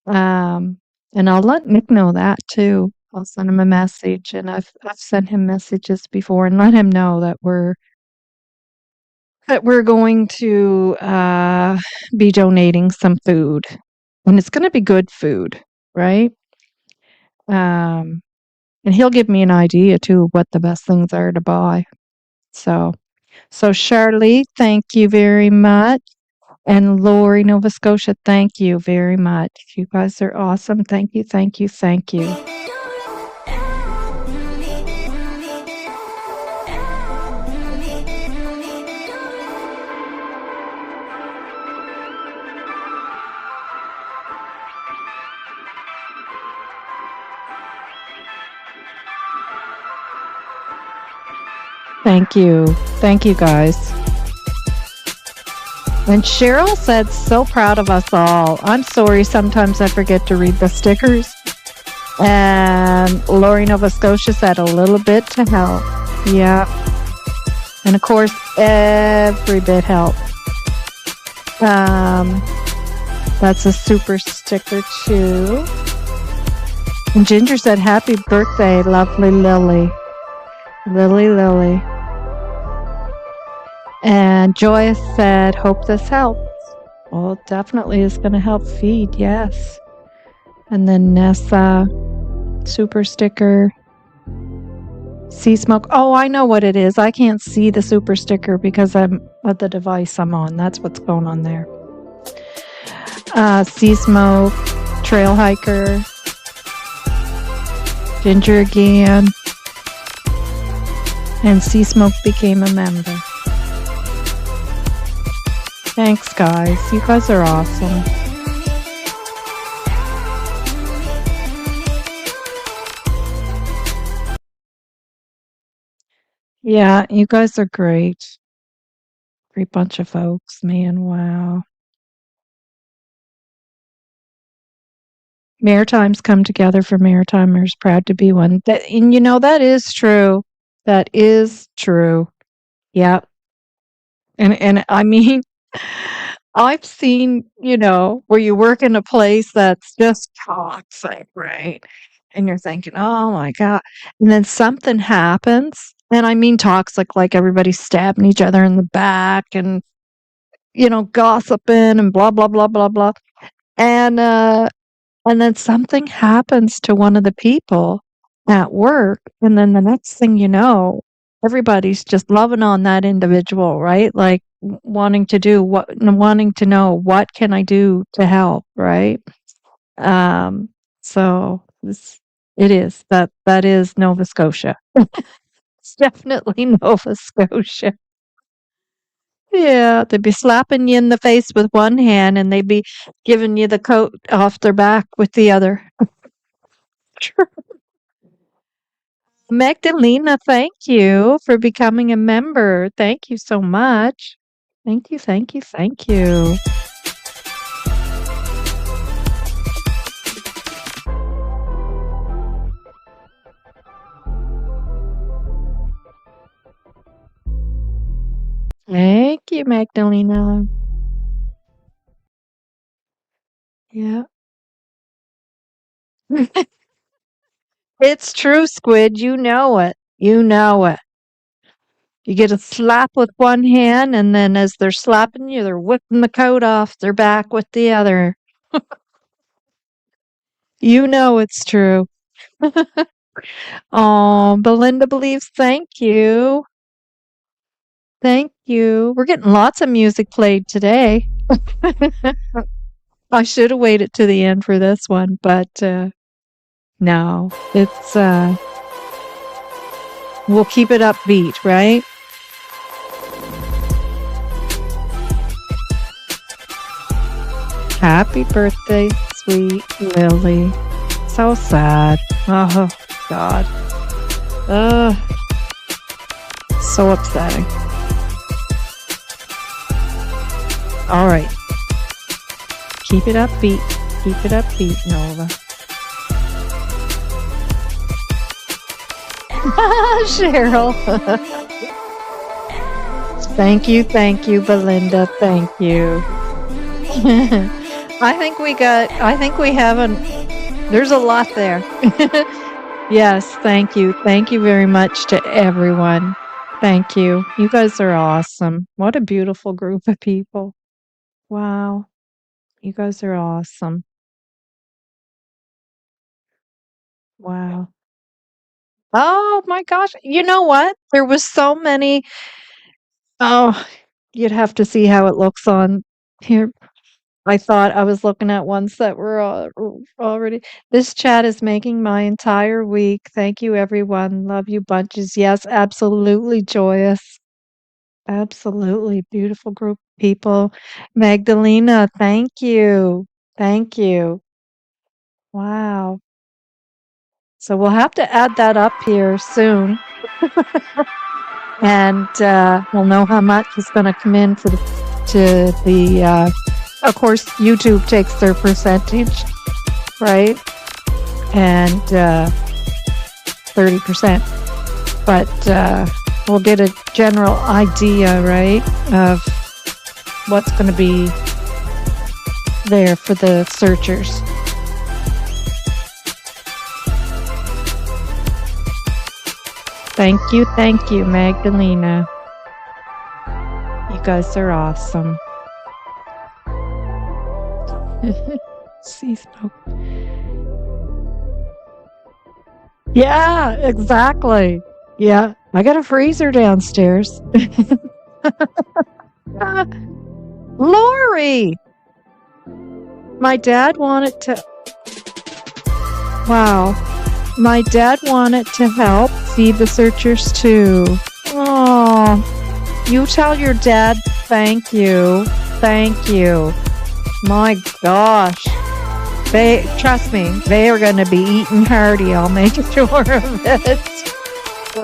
And I'll let Nick know that too. I'll send him a message, and I've sent him messages before, and let him know that we're going to be donating some food, and it's going to be good food, right? Um, and he'll give me an idea too of what the best things are to buy. So Charlie, thank you very much. And Lori, Nova Scotia, thank you very much. You guys are awesome. Thank you, thank you, thank you. Thank you. Thank you, guys. And Cheryl said, so proud of us all. I'm sorry, sometimes I forget to read the stickers. And Lori Nova Scotia said, a little bit to help. Yeah. And of course, every bit helps. That's a super sticker too. And Ginger said, happy birthday, lovely Lily. Lily. And Joyce said, hope this helps. Well, it definitely is going to help feed, yes. And then Nessa, super sticker. Sea smoke. Oh, I know what it is. I can't see the super sticker because I'm at the device I'm on. That's what's going on there. Sea Smoke, Trail Hiker, Ginger again, and Sea Smoke became a member. Thanks, guys. You guys are awesome. Yeah, you guys are great. Great bunch of folks, man. Wow. Maritimes come together for Maritimers, proud to be one. And that is true. That is true. Yeah. And I mean, I've seen, where you work in a place that's just toxic, right? And you're thinking, oh my God. And then something happens. And I mean toxic, like everybody's stabbing each other in the back and, gossiping and blah, blah, blah, blah, blah. And then something happens to one of the people at work. And then the next thing you know, everybody's just loving on that individual, right? Like wanting to know what can I do to help, right? So it is that is Nova Scotia. It's definitely Nova Scotia. Yeah, they'd be slapping you in the face with one hand and they'd be giving you the coat off their back with the other. Magdalena, thank you for becoming a member. Thank you so much. Thank you, thank you, thank you. Thank you, Magdalena. Yeah. It's true, Squid. You know it. You know it. You get a slap with one hand, and then as they're slapping you, they're whipping the coat off their back with the other. You know it's true. Oh, Belinda believes, thank you. Thank you. We're getting lots of music played today. I should have waited to the end for this one, but no, it's we'll keep it upbeat, right? Happy birthday, sweet Lily. So sad. Oh, God. So upsetting. All right. Keep it upbeat. Keep it upbeat, Nova. Cheryl. Thank you, Belinda. Thank you. I think we haven't, there's a lot there. Yes, thank you. Thank you very much to everyone. Thank you. You guys are awesome. What a beautiful group of people. Wow. You guys are awesome. Wow. Oh my gosh. You know what? There was so many. Oh, you'd have to see how it looks on here. I thought I was looking at ones that were already. This chat is making my entire week. Thank you, everyone. Love you bunches. Yes, absolutely joyous. Absolutely beautiful group of people. Magdalena, thank you. Thank you. Wow. So we'll have to add that up here soon. And we'll know how much is going to come in to the of course, YouTube takes their percentage, right? And 30%. But we'll get a general idea, right, of what's going to be there for the searchers. Thank you, Magdalena. You guys are awesome. Sea Smoke. Yeah, exactly. Yeah, I got a freezer downstairs. Lori! My dad wanted to, wow. My dad wanted to help feed the searchers too. Oh, you tell your dad thank you. Thank you. My gosh. Trust me, they are going to be eating hearty. I'll make sure of it.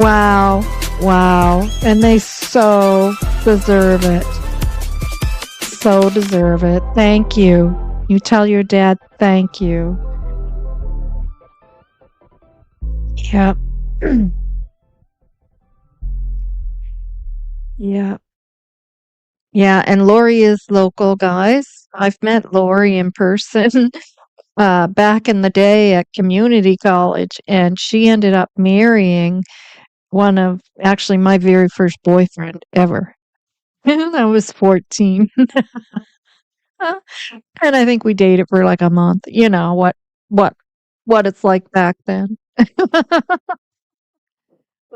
Wow. Wow. And they so deserve it. So deserve it. Thank you. You tell your dad thank you. Yep. Yeah. Yeah. And Lori is local, guys. I've met Lori in person back in the day at community college, and she ended up marrying one of actually my very first boyfriend ever. I was 14. And I think we dated for like a month. You know what what it's like back then.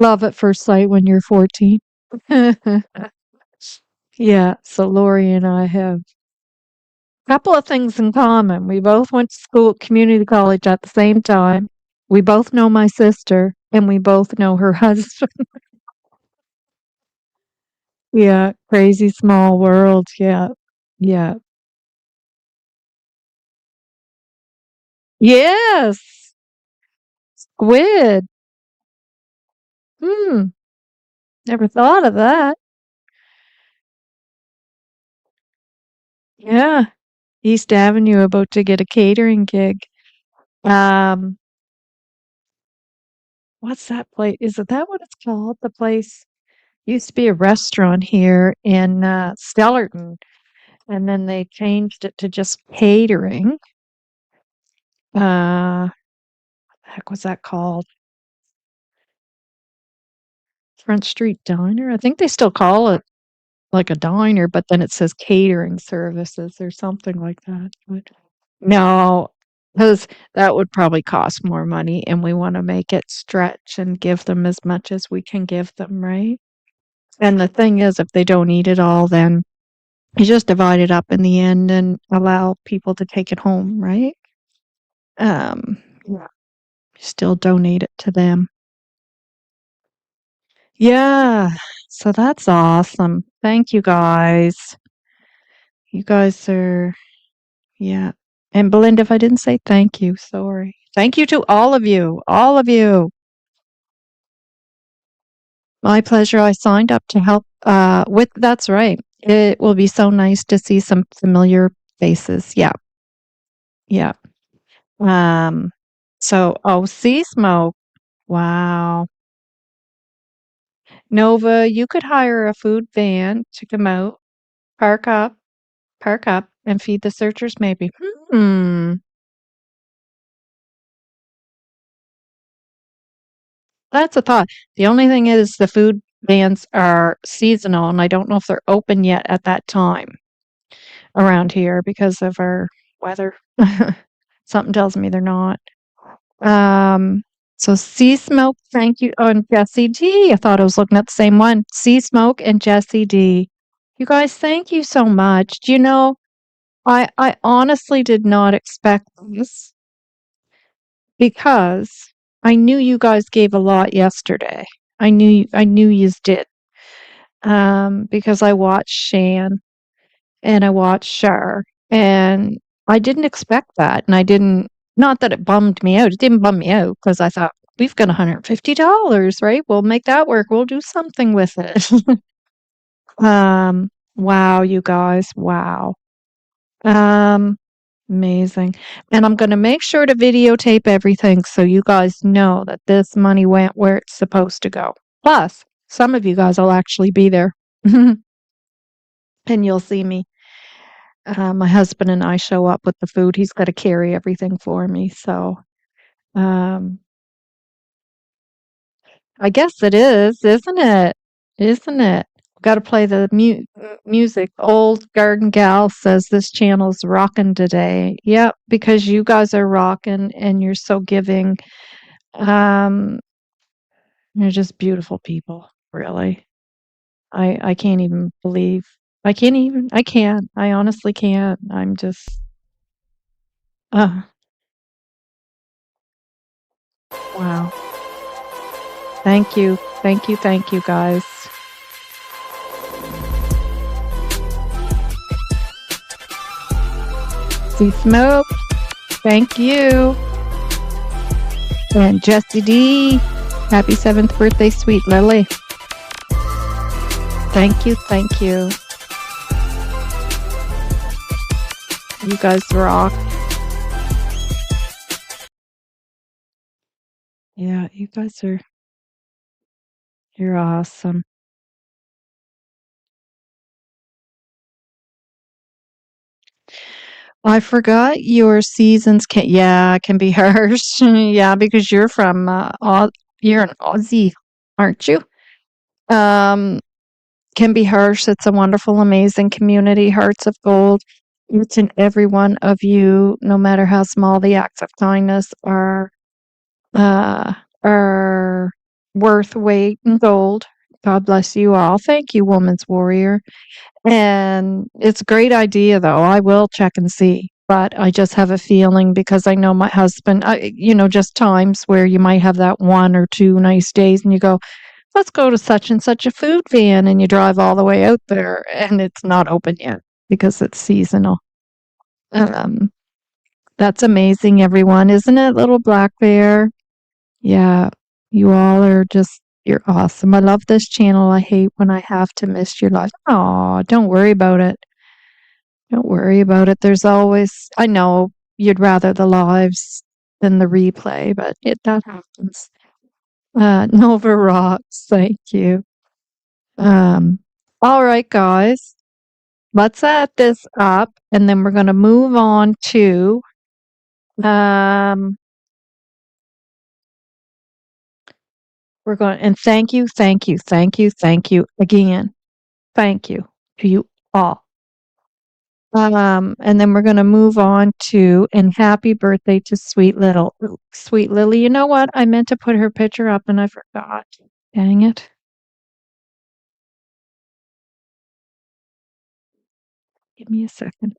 Love at first sight when you're 14. Yeah, so Lori and I have a couple of things in common. We both went to school at community college at the same time. We both know my sister, and we both know her husband. Yeah, crazy small world. Yeah. Yeah. Yes. Squid. Hmm. Never thought of that. Yeah. East Avenue about to get a catering gig. Um, what's that place? Is it that what it's called? The place used to be a restaurant here in Stellarton, and then they changed it to just catering. What the heck was that called? Front Street Diner? I think they still call it like a diner, but then it says catering services or something like that. But no, because that would probably cost more money, and we want to make it stretch and give them as much as we can give them, right? And the thing is, if they don't eat it all, then you just divide it up in the end and allow people to take it home, right? Yeah. Still donate it to them. Yeah. So that's awesome. Thank you guys. You guys are, yeah. And Belinda, if I didn't say thank you, sorry. Thank you to all of you. All of you. My pleasure. I signed up to help with that's right. It will be so nice to see some familiar faces. Yeah. Yeah. Um sea smoke. Wow. Novah, you could hire a food van to come out, park up, and feed the searchers maybe. Hmm. That's a thought. The only thing is the food vans are seasonal, and I don't know if they're open yet at that time around here because of our weather. Something tells me they're not. Um, so Sea Smoke, thank you. Oh, and Jesse D. I thought I was looking at the same one. Sea Smoke and Jesse D. You guys, thank you so much. Do you know, I honestly did not expect this because I knew you guys gave a lot yesterday. I knew you did. Because I watched Shan and I watched Shar, and I didn't expect that, and I didn't. Not that it bummed me out. It didn't bum me out because I thought we've got $150, right? We'll make that work. We'll do something with it. Wow, you guys, wow. Um, Amazing. And I'm going to make sure to videotape everything so you guys know that this money went where it's supposed to go. Plus, some of you guys will actually be there and you'll see me. My husband and I show up with the food. He's got to carry everything for me. So, um, I guess it is, isn't it? Isn't it? Got to play the music. Old Garden Gal says this channel's rocking today. Yep, because you guys are rocking and you're so giving. Um, you're just beautiful people, really. I can't even believe. I can't even. I can't. I honestly can't. I'm just. Uh, wow. Thank you. Thank you. Thank you, guys. See Smoke. Thank you. And Jesse D. Happy 7th birthday, sweet Lily. Thank you. Thank you. You guys rock. Yeah, you guys you're awesome. I forgot your seasons can be harsh. Yeah, because you're from you're an Aussie, aren't you? Um, can be harsh. It's a wonderful, amazing community, hearts of gold. Each and every one of you, no matter how small the acts of kindness uh, are worth weight in gold. God bless you all. Thank you, Woman's Warrior. And it's a great idea, though. I will check and see. But I just have a feeling because I know my husband, just times where you might have that 1 or 2 nice days and you go, let's go to such and such a food van, and you drive all the way out there and it's not open yet because it's seasonal. Um, that's amazing, everyone, isn't it, little black bear? Yeah, you all you're awesome. I love this channel. I hate when I have to miss your life. Oh, don't worry about it. Don't worry about it. There's always, I know you'd rather the lives than the replay, but that happens. Nova rocks. Thank you. Um, all right, guys, let's add this up and then we're going to move on to, and thank you, thank you, thank you, thank you again. Thank you to you all. And then we're going to move on to, and happy birthday to sweet Lily. You know what? I meant to put her picture up and I forgot. Dang it. Give me a second.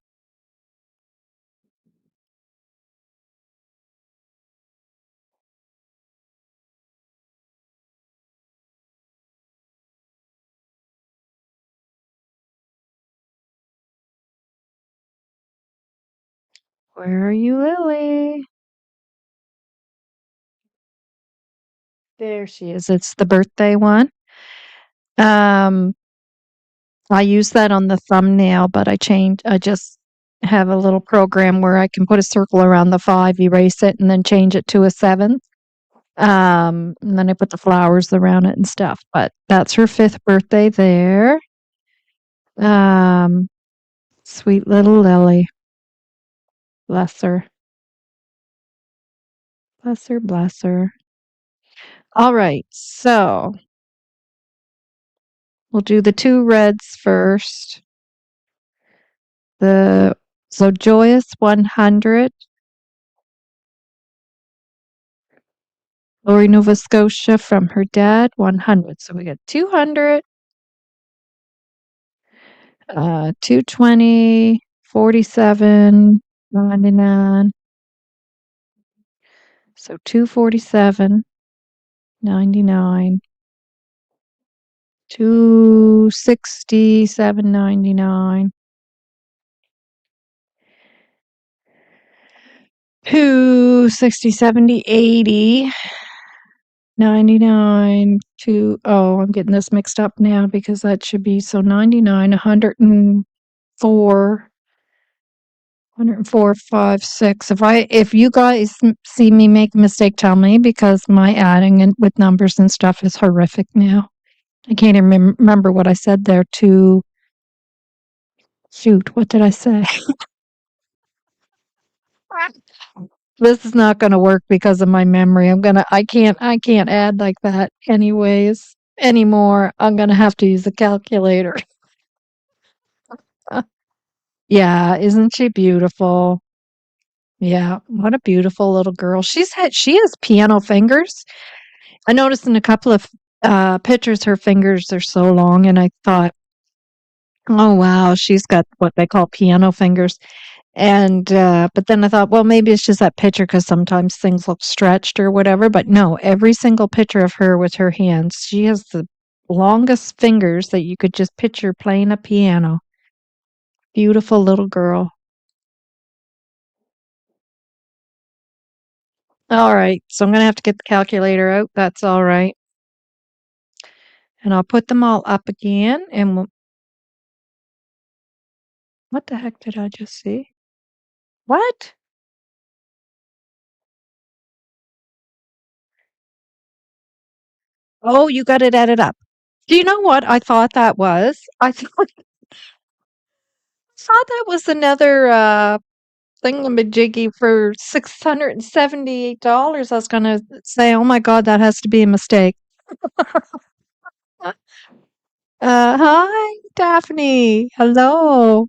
Where are you, Lily? There she is. It's the birthday one. I use that on the thumbnail, but I just have a little program where I can put a circle around the 5, erase it, and then change it to a 7. And then I put the flowers around it and stuff. But that's her 5th birthday there. Sweet little Lily. Bless her. Bless her, bless her. All right, so we'll do the 2 reds first. So Joyous 100. Lori, Nova Scotia from her dad 100. So we got 200, 220, 47, 99. So 247, 99, 267, 99. 260, 70, 80, 99, I'm getting this mixed up now because that should be, so 99, 104, 104, 5, 6. If you guys see me make a mistake, tell me, because my adding and with numbers and stuff is horrific now. I can't even remember what I said there. Shoot, what did I say? This is not going to work because of my memory. I can't add like that anyways anymore. I'm going to have to use a calculator. Yeah, isn't she beautiful? Yeah, what a beautiful little girl. She has piano fingers. I noticed in a couple of pictures her fingers are so long, and I thought, oh wow, she's got what they call piano fingers. But then I thought, well, maybe it's just that picture because sometimes things look stretched or whatever. But no, every single picture of her with her hands, she has the longest fingers that you could just picture playing a piano. Beautiful little girl. All right, so I'm going to have to get the calculator out. That's all right. And I'll put them all up again. And what the heck did I just see? What? Oh, you got it added up. Do you know what I thought that was? I thought that was another thingamajiggy for $678. I was going to say, oh my God, that has to be a mistake. Hi, Daphne. Hello.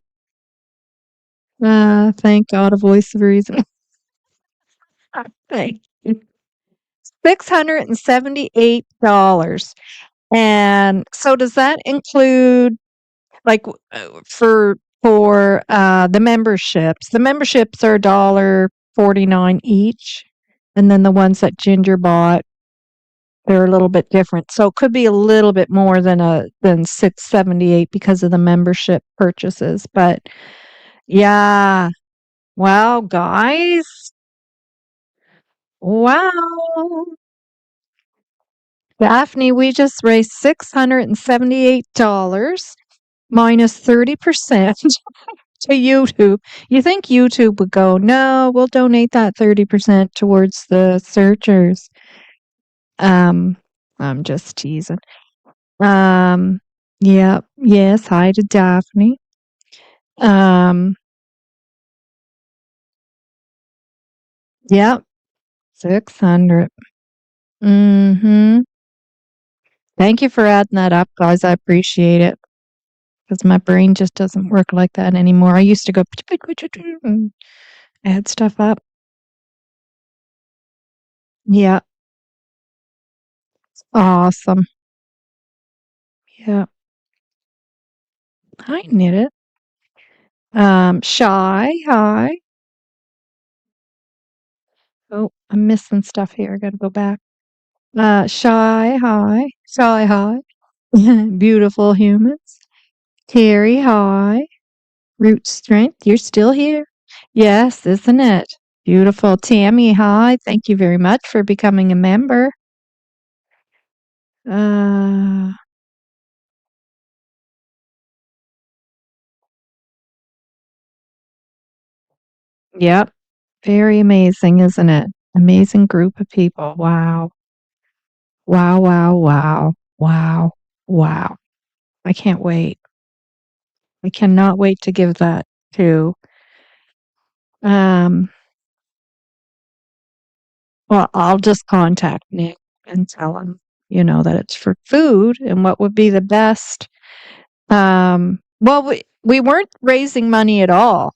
Thank God, a voice of reason. Thank you. $678. And so does that include like for the memberships? The memberships are $1.49 each. And then the ones that Ginger bought, they're a little bit different. So it could be a little bit more than 678 because of the membership purchases. But yeah. Wow, guys. Wow. Daphne, we just raised $678 minus 30% to YouTube. You think YouTube would go, no, we'll donate that 30% towards the searchers. Um, I'm just teasing. Um, yeah, yes, hi to Daphne. Um, yep, 600. Mm-hmm. Thank you for adding that up, guys. I appreciate it. Because my brain just doesn't work like that anymore. I used to go and add stuff up. Yeah, awesome. Yeah, I knit it. Shy, hi. Oh, I'm missing stuff here. I gotta go back. Shy, hi. Shy, hi. Beautiful humans. Terry, hi. Root strength, you're still here. Yes, isn't it? Beautiful. Tammy, hi. Thank you very much for becoming a member. Uh, yep. Very amazing, isn't it? Amazing group of people. Wow. Wow, wow, wow. Wow. Wow. I can't wait. I cannot wait to give that to um well, I'll just contact Nick and tell him, that it's for food and what would be the best. Well, we weren't raising money at all,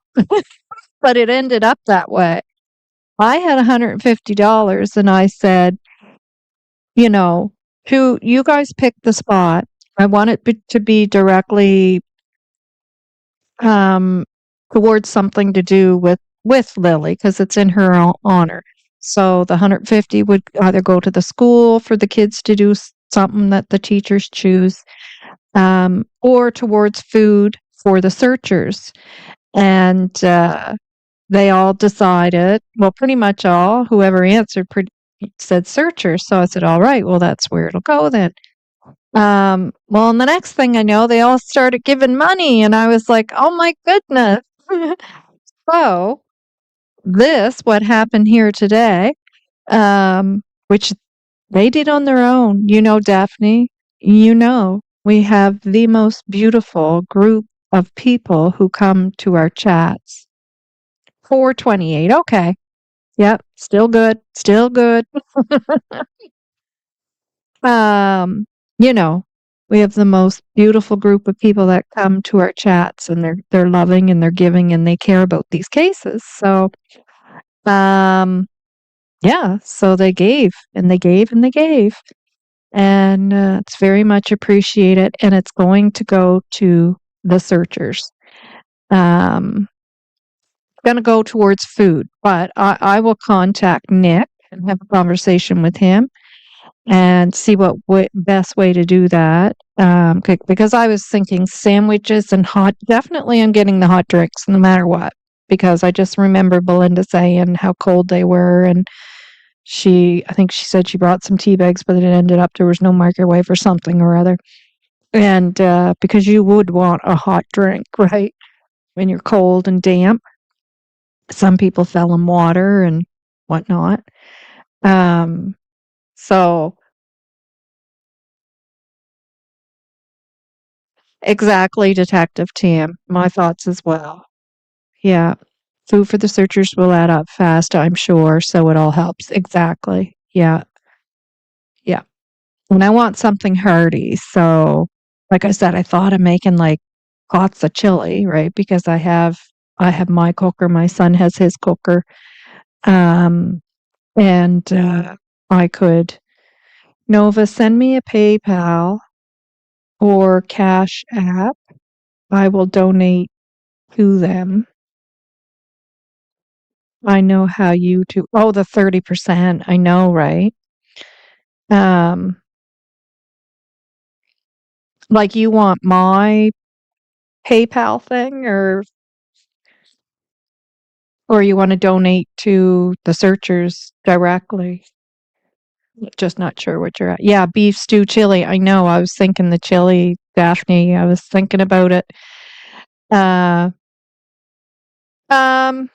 but it ended up that way. I had $150 and I said, you know, to you guys pick the spot. I want it to be directly um, towards something to do with Lily because it's in her honor. So the 150 would either go to the school for the kids to do something that the teachers choose, or towards food for the searchers. And they all decided, well, pretty much all, whoever answered said searchers. So I said, all right, well, that's where it'll go then. Well, and the next thing I know, they all started giving money, and I was like, oh my goodness. So, what happened here today, which they did on their own, Daphne, we have the most beautiful group of people who come to our chats. 428. Okay. Yep. Still good. Still good. Um, you know, we have the most beautiful group of people that come to our chats and they're loving and they're giving and they care about these cases. So, um, yeah, so they gave and they gave and they gave. And it's very much appreciated and it's going to go to the searchers. Um, going to go towards food, but I will contact Nick and have a conversation with him and see what best way to do that. Because I was thinking sandwiches and definitely I'm getting the hot drinks no matter what, because I just remember Belinda saying how cold they were, and I think she said she brought some tea bags, but it ended up there was no microwave or something or other. And because you would want a hot drink, right, when you're cold and damp. Some people fell in water and whatnot. So exactly, Detective Tam. My thoughts as well. Yeah. Food for the searchers will add up fast, I'm sure, so it all helps. Exactly. Yeah. Yeah. And I want something hearty, so like I said, I thought of making like pots of chili, right? Because I have my cooker, my son has his cooker. And I could Novah, send me a PayPal or Cash App. I will donate to them. I know how you do. Oh, the 30%. I know, right? Like you want my PayPal thing, or you want to donate to the searchers directly? Just not sure what you're at. Yeah, beef stew chili. I know. I was thinking the chili, Daphne. I was thinking about it. Uh, um,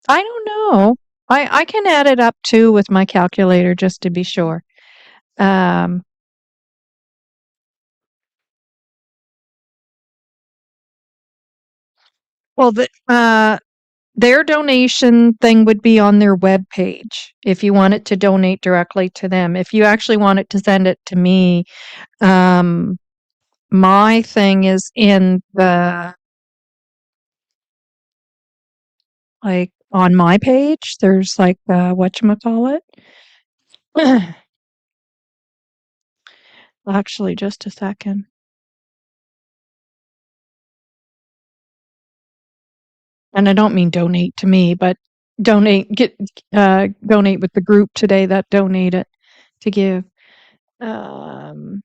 I don't know. I can add it up too with my calculator just to be sure. Um, well, their donation thing would be on their web page if you want it to donate directly to them. If you actually want it to send it to me, my thing is in the like on my page. There's like whatchamacallit. Actually, just a second. And I don't mean donate to me, but donate with the group today that donated to give. Joyous!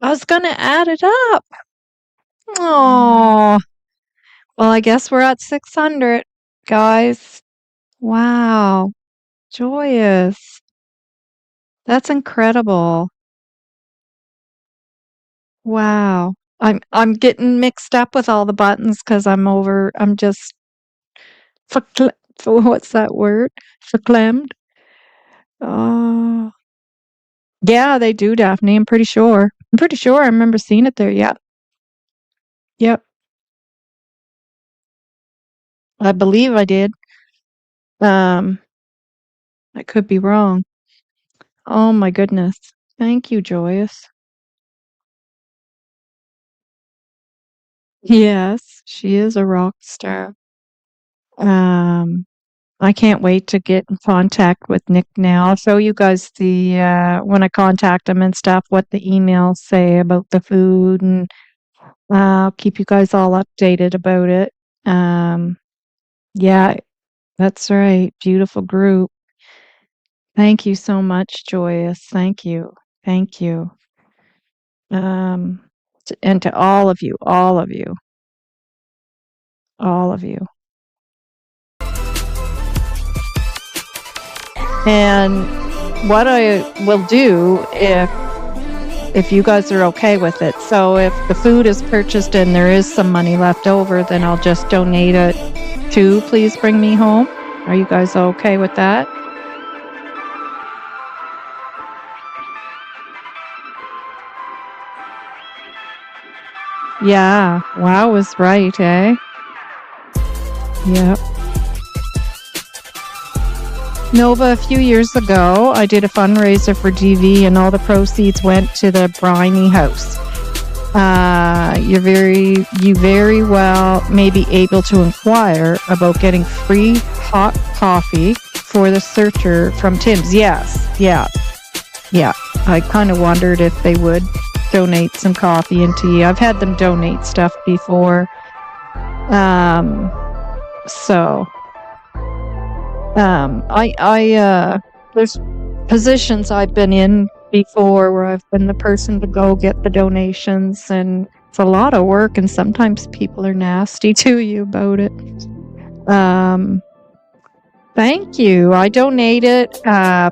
I was gonna add it up. Oh, well, I guess we're at 600, guys. Wow, joyous! That's incredible. Wow, I'm getting mixed up with all the buttons because I'm just what's that word? Verklemmed. Oh, yeah, they do, Daphne. I'm pretty sure. I remember seeing it there. Yep. Yep. I believe I did. I could be wrong. Oh my goodness. Thank you, Joyous. Yes, she is a rock star. I can't wait to get in contact with Nick now. I'll show you guys the when I contact him and stuff, what the emails say about the food, and I'll keep you guys all updated about it. Yeah, that's right. Beautiful group. Thank you so much, Joyous. Thank you. Thank you. And to all of you, all of you, all of you. And what I will do if you guys are okay with it. So if the food is purchased and there is some money left over, then I'll just donate it to Please Bring Me Home. Are you guys okay with that? Yeah. Wow was right, eh? Yep. Novah, a few years ago, I did a fundraiser for DV and all the proceeds went to the Briny House. You very well may be able to inquire about getting free hot coffee for the searcher from Tim's. Yes. Yeah. Yeah. I kind of wondered if they would. donate some coffee and tea. I've had them donate stuff before. So there's positions I've been in before where I've been the person to go get the donations, and it's a lot of work, and sometimes people are nasty to you about it. Thank you. I donated.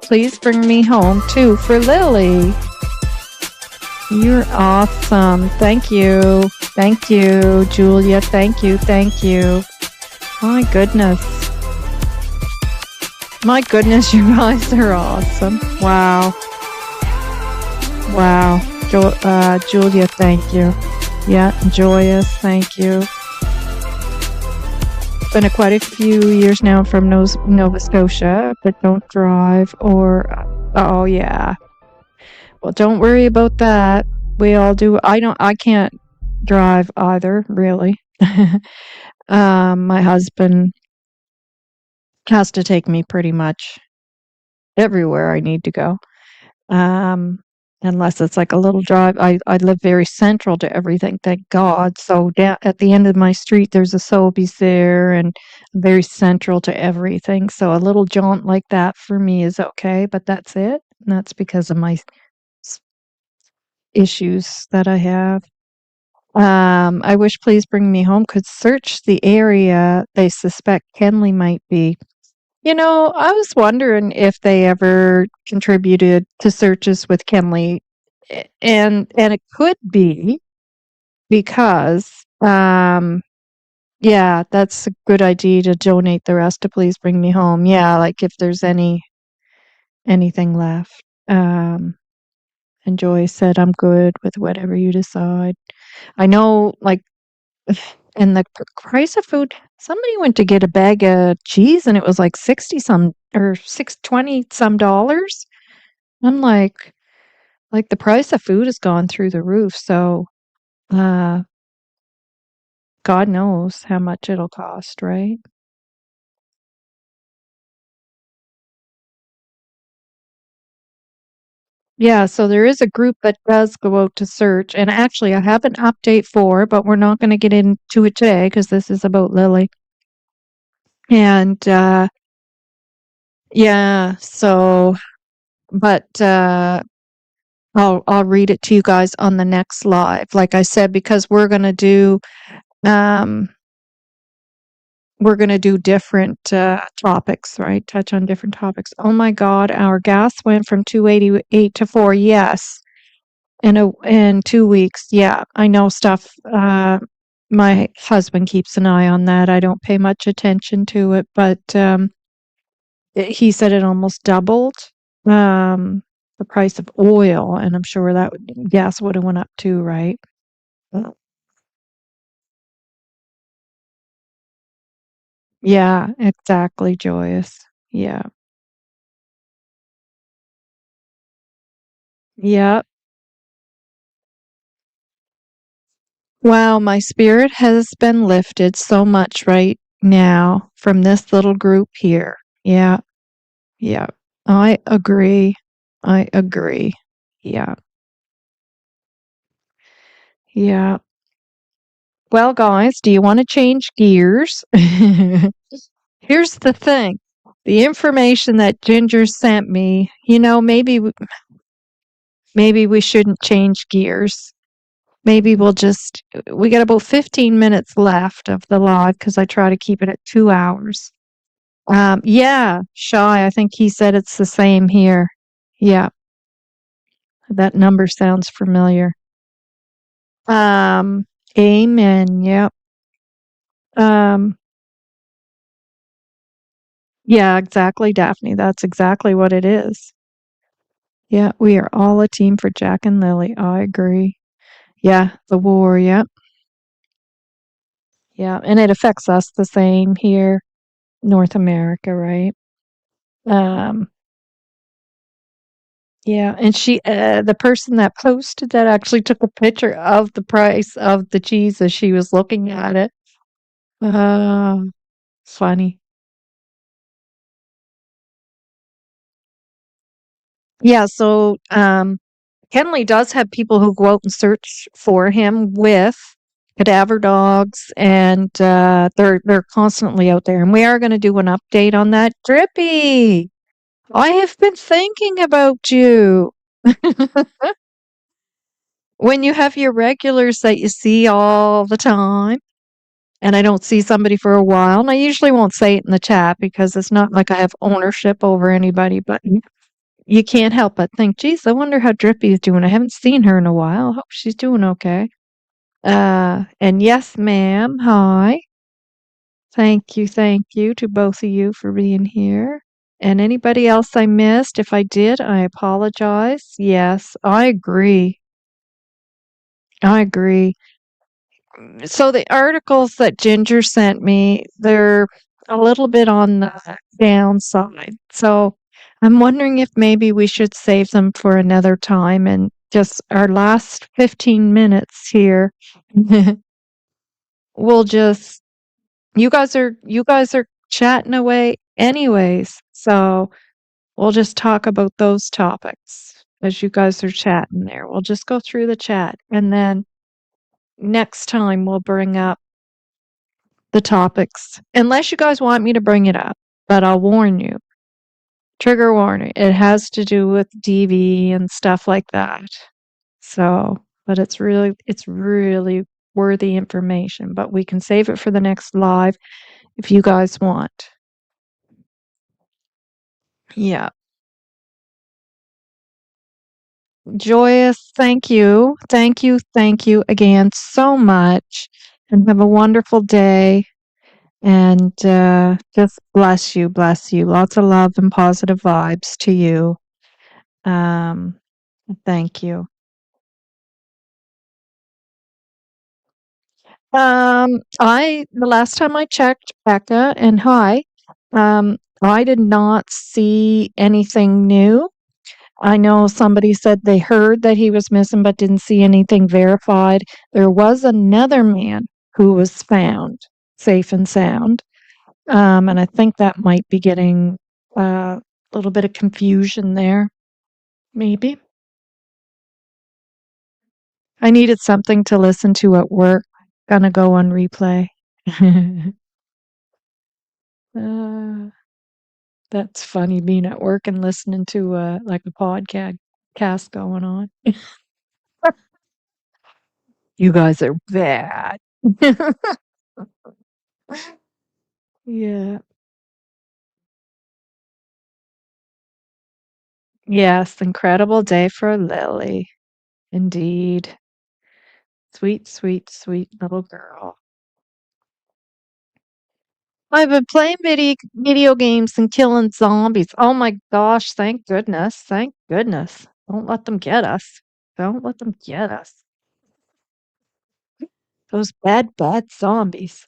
Please bring me home too for Lily. You're awesome. Thank you. Thank you, Julia. Thank you. Thank you. My goodness. My goodness, you guys are awesome. Wow. Wow. Julia, thank you. Yeah, Joyous, thank you. Been quite a few years now from Nova Scotia, but don't drive or... Oh, yeah. Well, don't worry about that. We all do. I can't drive either, really. My husband has to take me pretty much everywhere I need to go. Unless it's like a little drive. I live very central to everything, thank God. So down at the end of my street, there's a Sobeys there, and I'm very central to everything. So a little jaunt like that for me is okay, but that's it. And that's because of my issues that I have. I wish Please Bring Me Home could search the area they suspect Kenley might be. You know, I was wondering if they ever contributed to searches with Kenley, and it could be because, yeah, that's a good idea to donate the rest to Please Bring Me Home. Yeah, like if there's anything left. And Joy said, I'm good with whatever you decide. I know, like, and the price of food, somebody went to get a bag of cheese and it was like 60 some or 620 some dollars. I'm like the price of food has gone through the roof. So, God knows how much it'll cost, right? Yeah, so there is a group that does go out to search. And actually, I have an update for, but we're not going to get into it today because this is about Lily. And yeah, so, but I'll read it to you guys on the next live. Like I said, because um we're gonna do different topics, right? Touch on different topics. Oh my God, our gas went from 288 to 4. Yes, in 2 weeks. Yeah, I know stuff. My husband keeps an eye on that. I don't pay much attention to it, but he said it almost doubled. The price of oil, and I'm sure that gas would have went up too, right? Yeah, exactly, Joyous. Yeah. Yep. Wow, my spirit has been lifted so much right now from this little group here. Yeah. Yeah. I agree. I agree. Yeah. Yeah. Well, guys, do you want to change gears? Here's the thing. The information that Ginger sent me, maybe we shouldn't change gears. Maybe we got about 15 minutes left of the live because I try to keep it at 2 hours. Yeah, Shy, I think he said it's the same here. Yeah, that number sounds familiar. Amen. Yep. Um, yeah, exactly, Daphne. That's exactly what it is. Yeah, we are all a team for Jack and Lily. I agree. Yeah, the war. Yep. Yeah, and it affects us the same here, North America, right? Um, yeah, and the person that posted that actually took a picture of the price of the cheese as she was looking at it. Oh, funny. Yeah, so Henley does have people who go out and search for him with cadaver dogs, and they're constantly out there. And we are going to do an update on that. Drippy, I have been thinking about you. When you have your regulars that you see all the time, and I don't see somebody for a while, and I usually won't say it in the chat because it's not like I have ownership over anybody, but you can't help but think, geez, I wonder how Drippy is doing. I haven't seen her in a while. I hope she's doing okay. And yes, ma'am. Hi. Thank you to both of you for being here. And anybody else I missed, if I did, I apologize. Yes, I agree. I agree. So the articles that Ginger sent me, they're a little bit on the downside. So I'm wondering if maybe we should save them for another time, and just our last 15 minutes here. We'll just you guys are chatting away anyways. So we'll just talk about those topics as you guys are chatting there. We'll just go through the chat, and then next time we'll bring up the topics, unless you guys want me to bring it up. But I'll warn you, trigger warning, it has to do with DV and stuff like that. So, but it's really worthy information. But we can save it for the next live if you guys want. Yeah. Joyous, thank you. Thank you again so much. And have a wonderful day. And just bless you, bless you. Lots of love and positive vibes to you. Um, thank you. The last time I checked, Becca, and hi, I did not see anything new. I know somebody said they heard that he was missing but didn't see anything verified. There was another man who was found safe and sound. And I think that might be getting a little bit of confusion there, maybe. I needed something to listen to at work. Gonna go on replay. uh, that's funny being at work and listening to like a podcast cast going on. You guys are bad. Yeah. Yes, incredible day for Lily. Indeed. Sweet, sweet, sweet little girl. I've been playing video games and killing zombies. Oh my gosh, thank goodness. Thank goodness. Don't let them get us. Don't let them get us. Those bad, bad zombies.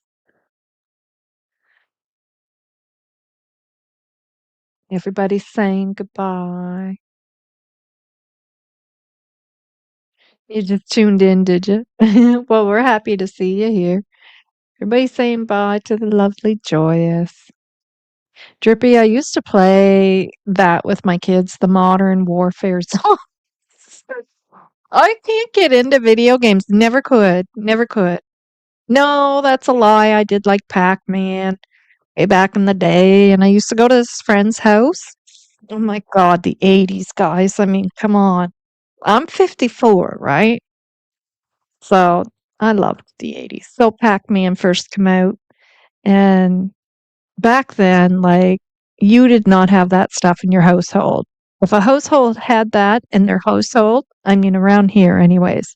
Everybody's saying goodbye. You just tuned in, did you? Well, we're happy to see you here. Everybody's saying bye to the lovely Joyous. Drippy, I used to play that with my kids, the Modern Warfare zombies. I can't get into video games. Never could. Never could. No, that's a lie. I did like Pac-Man way back in the day, and I used to go to this friend's house. Oh my God, the 80s, guys. I mean, come on. I'm 54, right? So I loved the 80s. So Pac-Man first came out, and back then, like, you did not have that stuff in your household. If a household had that in their household, I mean, around here, anyways,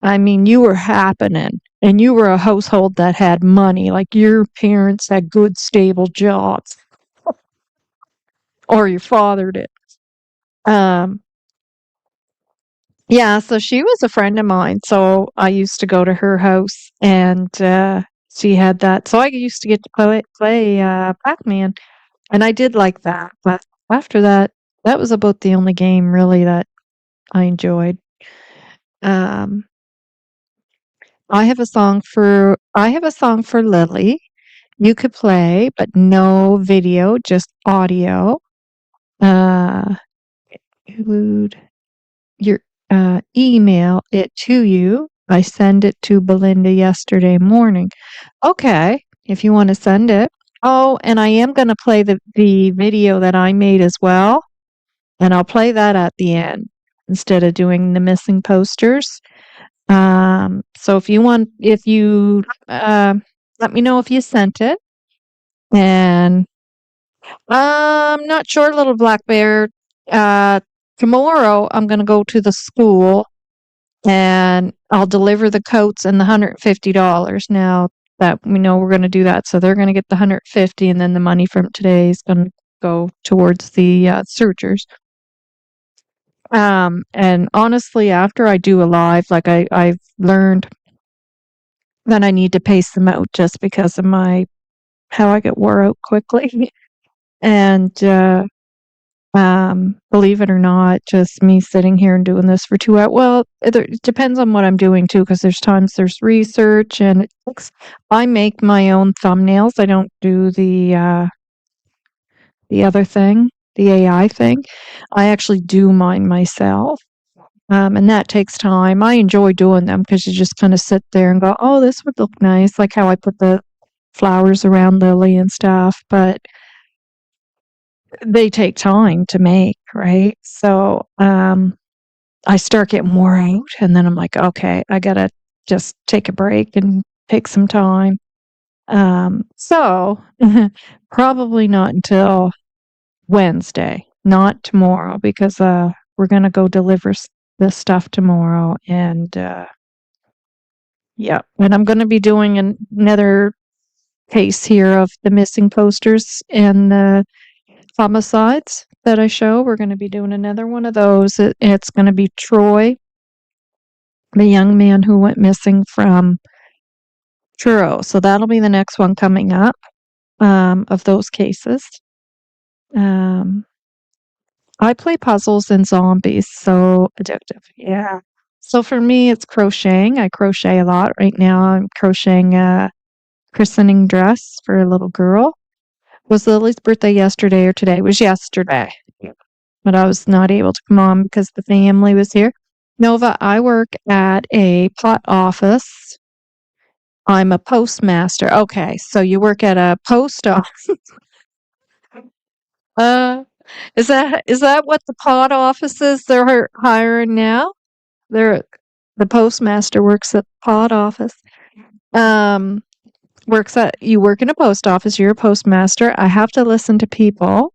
I mean, you were happening, and you were a household that had money, like your parents had good, stable jobs, or your father did. Um, yeah, so she was a friend of mine, so I used to go to her house, and she had that. So I used to get to play Pac-Man, and I did like that. But after that, that was about the only game really that I enjoyed. Um, I have a song for Lily. You could play, but no video, just audio. Uh, include your email it to you. I send it to Belinda yesterday morning. Okay, if you want to send it. Oh, and I am going to play the video that I made as well, and I'll play that at the end instead of doing the missing posters. So if you let me know if you sent it. And I'm not sure, little black bear. Tomorrow I'm going to go to the school and I'll deliver the coats and the $150. Now that we know we're going to do that, so they're going to get the 150, and then the money from today is going to go towards the searchers. And honestly, after I do a live, like I've learned that I need to pace them out just because of how I get wore out quickly. And believe it or not, just me sitting here and doing this for 2 hours. Well, it depends on what I'm doing too, because there's times there's research and I make my own thumbnails. I don't do the other thing, the AI thing. I actually do mine myself. And that takes time. I enjoy doing them because you just kind of sit there and go, oh, this would look nice, like how I put the flowers around Lily and stuff. But they take time to make, right? So I start getting wore out, and then I'm like, okay, I gotta just take a break and take some time. So probably not until Wednesday, not tomorrow, because we're gonna go deliver this stuff tomorrow, and yeah, and I'm gonna be doing another case here of the missing posters and the homicides that I show. We're going to be doing another one of those. It's going to be Troy, the young man who went missing from Truro. So that'll be the next one coming up of those cases. I play puzzles and zombies, so addictive. Yeah. So for me, it's crocheting. I crochet a lot. Right now, I'm crocheting a christening dress for a little girl. Was Lily's birthday yesterday or today? It was yesterday. But I was not able to come on because the family was here. Novah, I work at a pot office. I'm a postmaster. Okay, so you work at a post office. Uh, is that what the pot offices they're hiring now? The postmaster works at the pot office. Um, you work in a post office. You're a postmaster. I have to listen to people.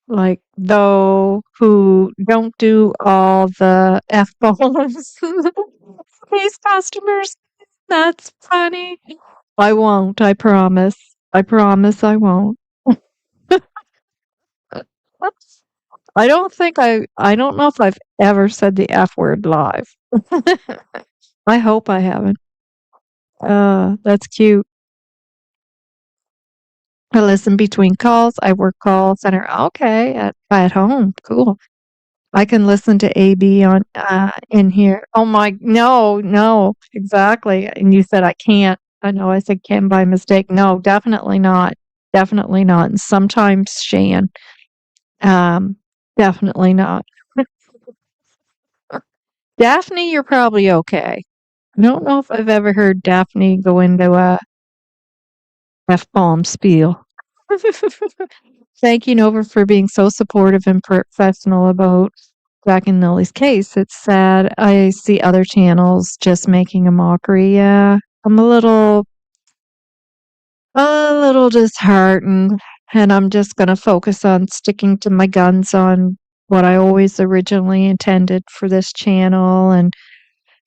Like though who don't do all the F bombs. These customers. That's funny. I won't, I promise. I promise I won't. I don't know if I've ever said the F word live. I hope I haven't. That's cute. I listen between calls. I work call center. Okay, at home. Cool. I can listen to AB on in here. Oh my, no, exactly. And you said I can't. I know I said can by mistake. No, definitely not. Definitely not. And sometimes Shan. Um, definitely not. Daphne, you're probably okay. I don't know if I've ever heard Daphne go into a F-bomb spiel. Thank you, Nova, for being so supportive and professional about Jack and Lily's case. It's sad. I see other channels just making a mockery. Yeah, I'm a little disheartened, and I'm just going to focus on sticking to my guns on what I always originally intended for this channel. And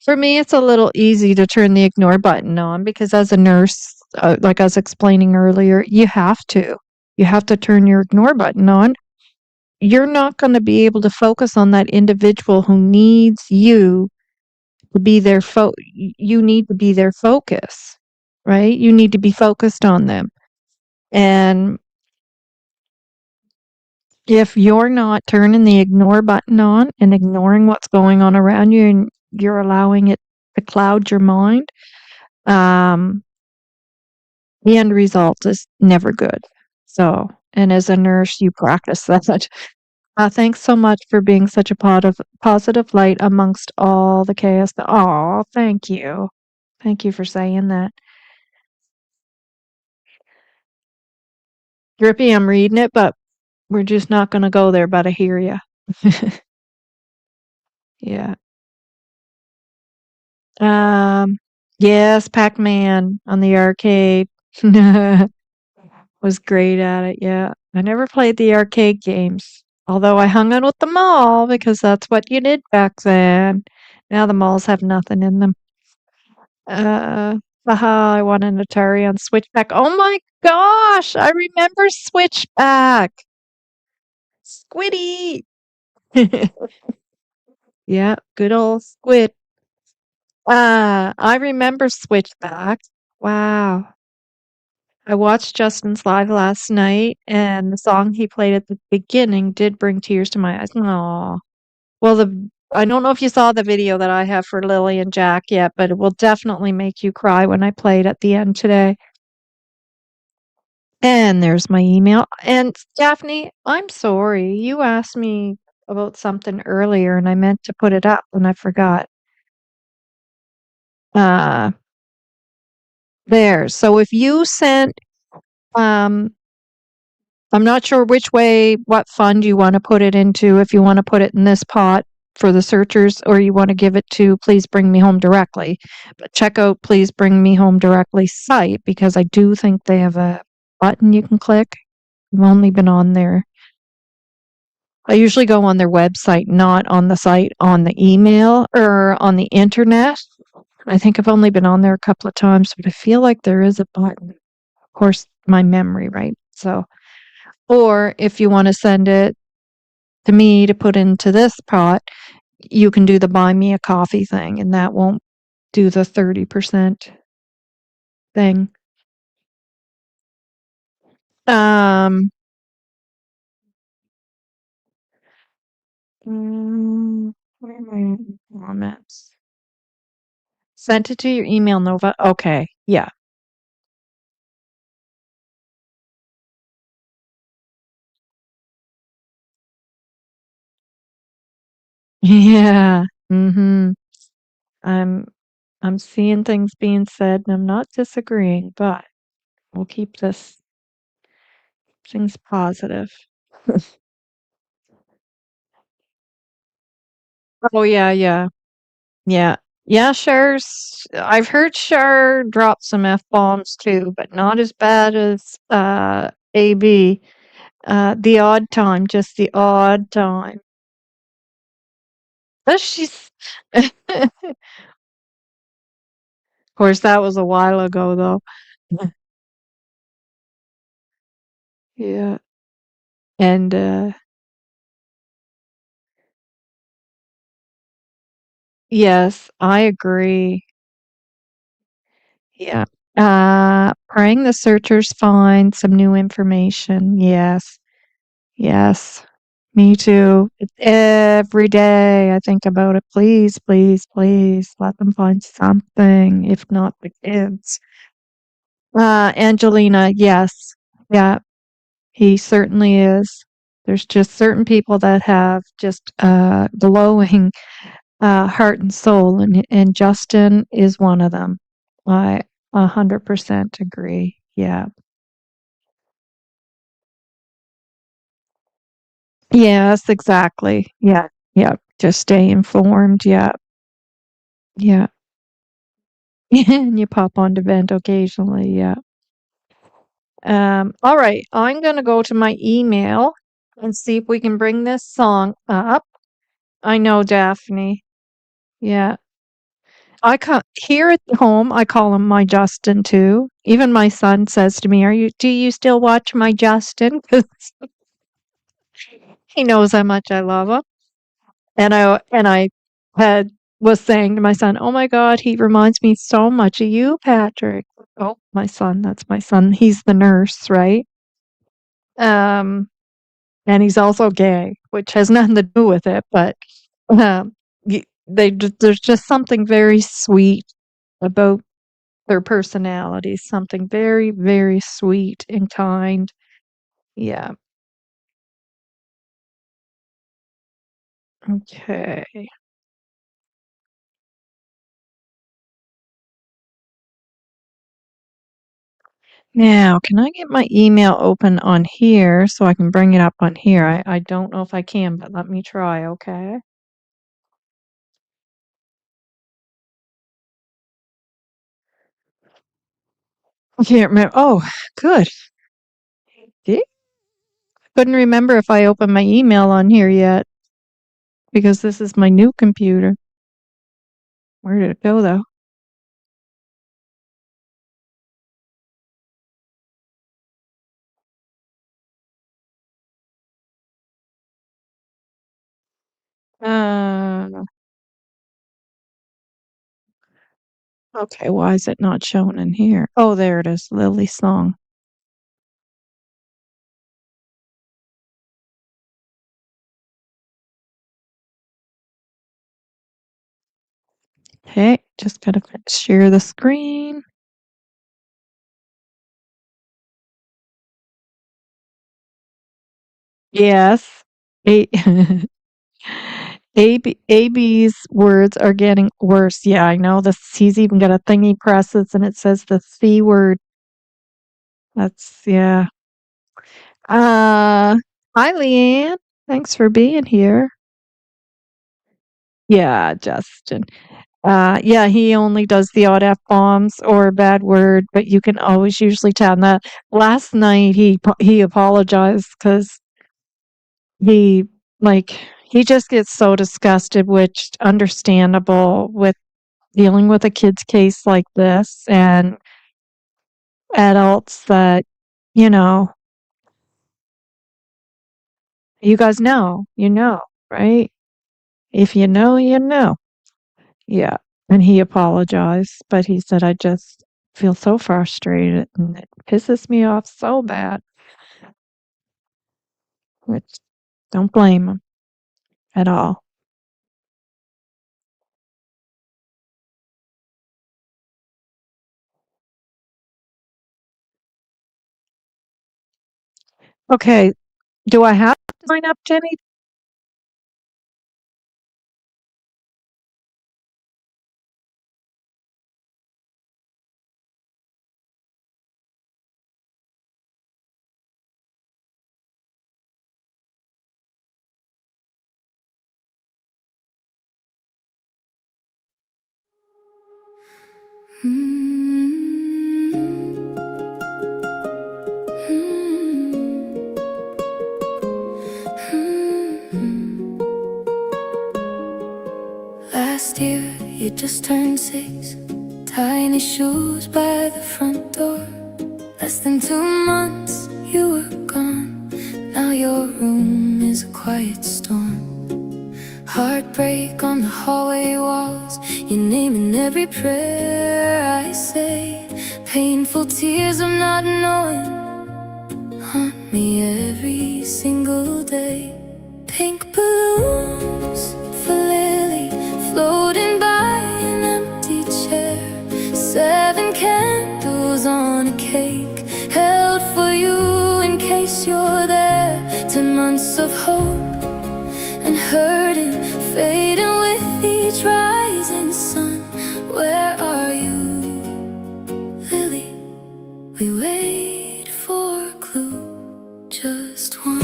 for me, it's a little easy to turn the ignore button on because as a nurse, like I was explaining earlier, you have to. You have to turn your ignore button on. You're not going to be able to focus on that individual who needs you to be their you need to be their focus, right? You need to be focused on them. And if you're not turning the ignore button on and ignoring what's going on around you and you're allowing it to cloud your mind, the end result is never good. So, and as a nurse, you practice that. Thanks so much for being such a positive light amongst all the chaos. Oh, thank you. Thank you for saying that. Drippy, I'm reading it, but we're just not going to go there, but I hear you. Yeah. Um, yes, Pac-Man on the arcade. Was great at it, yeah. I never played the arcade games, although I hung out at the mall because that's what you did back then. Now the malls have nothing in them. Uh, Haha, I want an Atari on Switchback. Oh my gosh, I remember Switchback. Squiddy. Yeah, good old Squid. I remember Switchback. Wow. I watched Justin's live last night, and the song he played at the beginning did bring tears to my eyes. Aw. Well, I don't know if you saw the video that I have for Lily and Jack yet, but it will definitely make you cry when I play it at the end today. And there's my email. And Daphne, I'm sorry. You asked me about something earlier, and I meant to put it up, and I forgot. Uh, there. So if you sent um I'm not sure which way, what fund you want to put it into, if you want to put it in this pot for the searchers or you want to give it to Please Bring Me Home Directly. But check out Please Bring Me Home Directly site because I do think they have a button you can click. I've only been on there. I usually go on their website, not on the site, on the email or on the internet. I think I've only been on there a couple of times, but I feel like there is a button. Of course, my memory, right? So, or if you want to send it to me to put into this pot, you can do the buy me a coffee thing, and that won't do the 30% thing. Um, what are my comments? Sent it to your email, Nova. Okay, yeah. Yeah. Mhm. I'm I'm seeing things being said, and I'm not disagreeing, but we'll keep this things positive. Oh yeah, yeah. Yeah. Yeah, Cher's I've heard Cher drop some F-bombs too, but not as bad as AB. The odd time, just the odd time. But she's of course that was a while ago though. Yeah. And yes, I agree. Yeah. Praying the searchers find some new information. Yes. Yes. Me too. It's every day I think about it. Please, please, please let them find something, if not the kids. Angelina, yes. Yeah, he certainly is. There's just certain people that have just glowing heart and soul, and Justin is one of them. I 100% agree. Yeah. Yes, exactly. Yeah. Yeah. Just stay informed. Yeah. Yeah. And you pop on to vent occasionally. Yeah. All right. I'm going to go to my email and see if we can bring this song up. I know, Daphne. Yeah. Here at home, I call him my Justin too. Even my son says to me, do you still watch my Justin? 'Cause he knows how much I love him. And I had was saying to my son, "Oh my God, he reminds me so much of you, Patrick." Oh, my son, that's my son. He's the nurse, right? Um, and he's also gay, which has nothing to do with it, but um, there's just something very sweet about their personalities, something very, very sweet and kind. Yeah. Okay. Now, can I get my email open on here so I can bring it up on here? I don't know if I can, but let me try, okay? I can't remember. Oh, good. See? Couldn't remember if I opened my email on here yet because this is my new computer. Where did it go, though? Uh, okay, why is it not shown in here? Oh, there it is, Lily Song. Okay, just gotta share the screen. Yes. A- AB's words are getting worse. Yeah, I know this. He's even got a thing he presses and it says the C word. That's, yeah. Hi, Leanne. Thanks for being here. Yeah, Justin. Yeah, he only does the odd F-bombs or a bad word, but you can always usually tell that. Last night he apologized because he like he just gets so disgusted, which understandable with dealing with a kid's case like this and adults that, you know, you guys know, right? If you know, you know. Yeah. And he apologized, but he said, I just feel so frustrated and it pisses me off so bad. Which don't blame him at all. Okay. Do I have to sign up, Jenny? Last year you just turned 6. Tiny shoes by the front door. Less than 2 months you were gone. Now your room is a quiet storm. Heartbreak on the hallway walls. Your name in every prayer I say. Painful tears of not knowing haunt me every single day. Pink balloons for Lily, floating by an empty chair. 7 candles on a cake, held for you in case you're there. 10 months of hope and hurting, fading with each rising sun. Where are you, Lily? We wait for a clue, just one.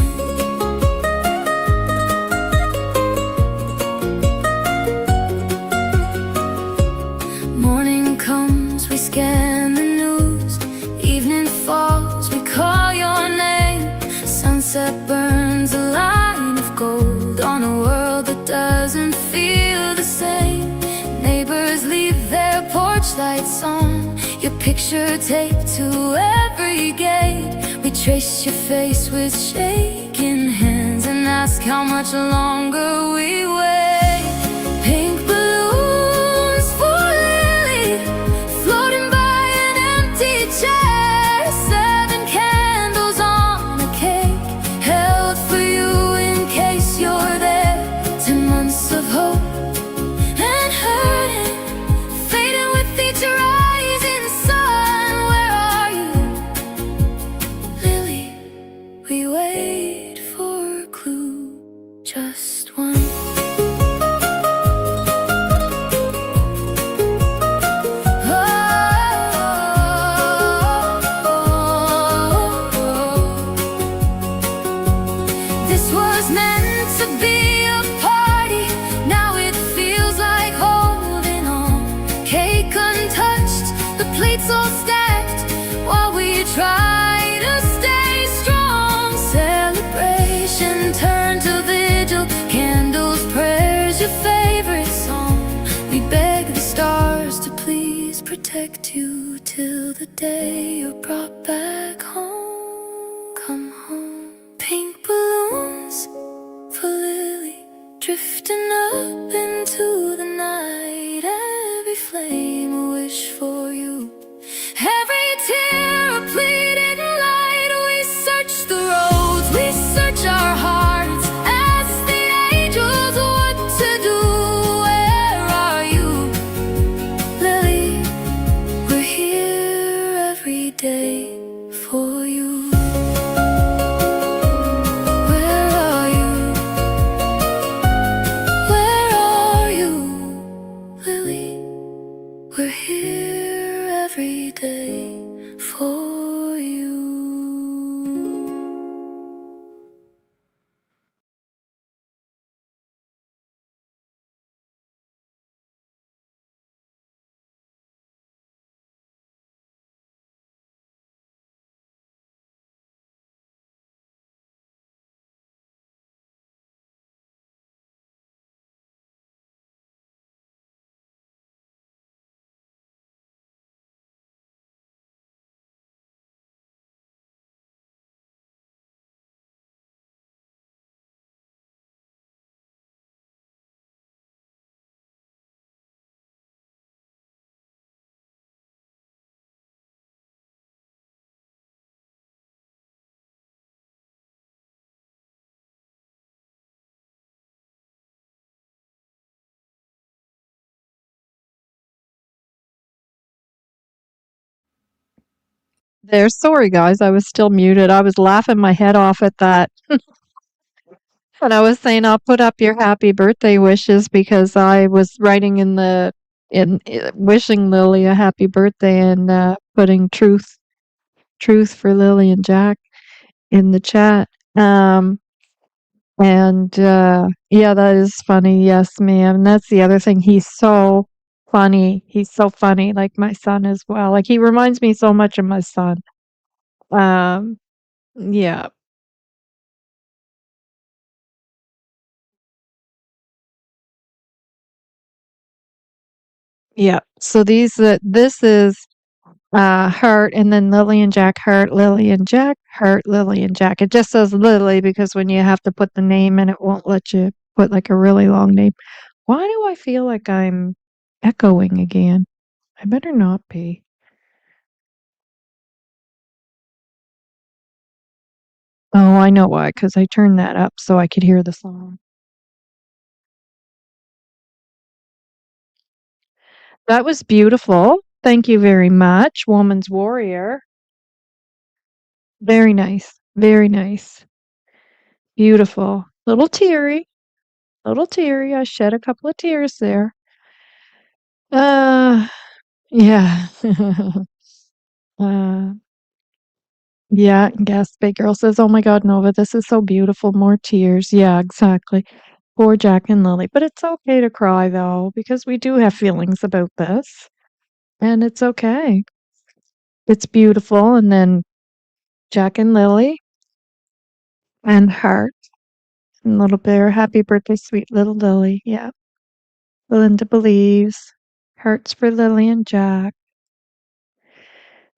Morning comes, we scan the news. Evening falls, we call your name. Sunset burns a line of gold on a world that doesn't feel the same. Neighbors leave their porch lights on, your picture taped to every gate. We trace your face with shaking hands and ask how much longer we wait. Pink balloons for Lily, floating by an empty chair. 7 candles on a cake, held for you in case you're there. 10 months of hope and hurting, fading with each rising sun. Where are you, Lily? We wait for a clue, just one. protect you till the day you're brought back home. Come home. Pink balloons for Lily, drifting up into the night. Every flame a wish for you, every tear a pleading light. We search the roads, we search our hearts, ask the angels what to do. Where are you, Lily? We're here every day for you. Where are you? Where are you, Lily? We're here every day for you. There, sorry guys, I was still muted. I was laughing my head off at that. And I was saying I'll put up your happy birthday wishes because I was writing in wishing Lily a happy birthday and putting truth for Lily and Jack in the chat. And yeah, that is funny. Yes, ma'am. And that's the other thing. He's so funny. He's so funny, like my son as well. Like he reminds me so much of my son. Um, yeah, yeah. So this is Hurt, and then Lily and Jack Hurt, Lily and Jack Hurt, Lily and Jack. It just says Lily because when you have to put the name in, it won't let you put like a really long name. Why do I feel like I'm echoing again? I better not be. Oh, I know why, because I turned that up so I could hear the song. That was beautiful. Thank you very much, Woman's Warrior. Very nice. Very nice. Beautiful. Little teary. Little teary. I shed a couple of tears there. Uh, yeah. uh, yeah, Gaspé Girl says, "Oh my God, Nova, this is so beautiful. More tears." Yeah, exactly. Poor Jack and Lily. But it's okay to cry though, because we do have feelings about this. And it's okay. It's beautiful. And then Jack and Lily and Heart and Little Bear. Happy birthday, sweet little Lily. Yeah. Belinda believes. Hearts for Lily and Jack.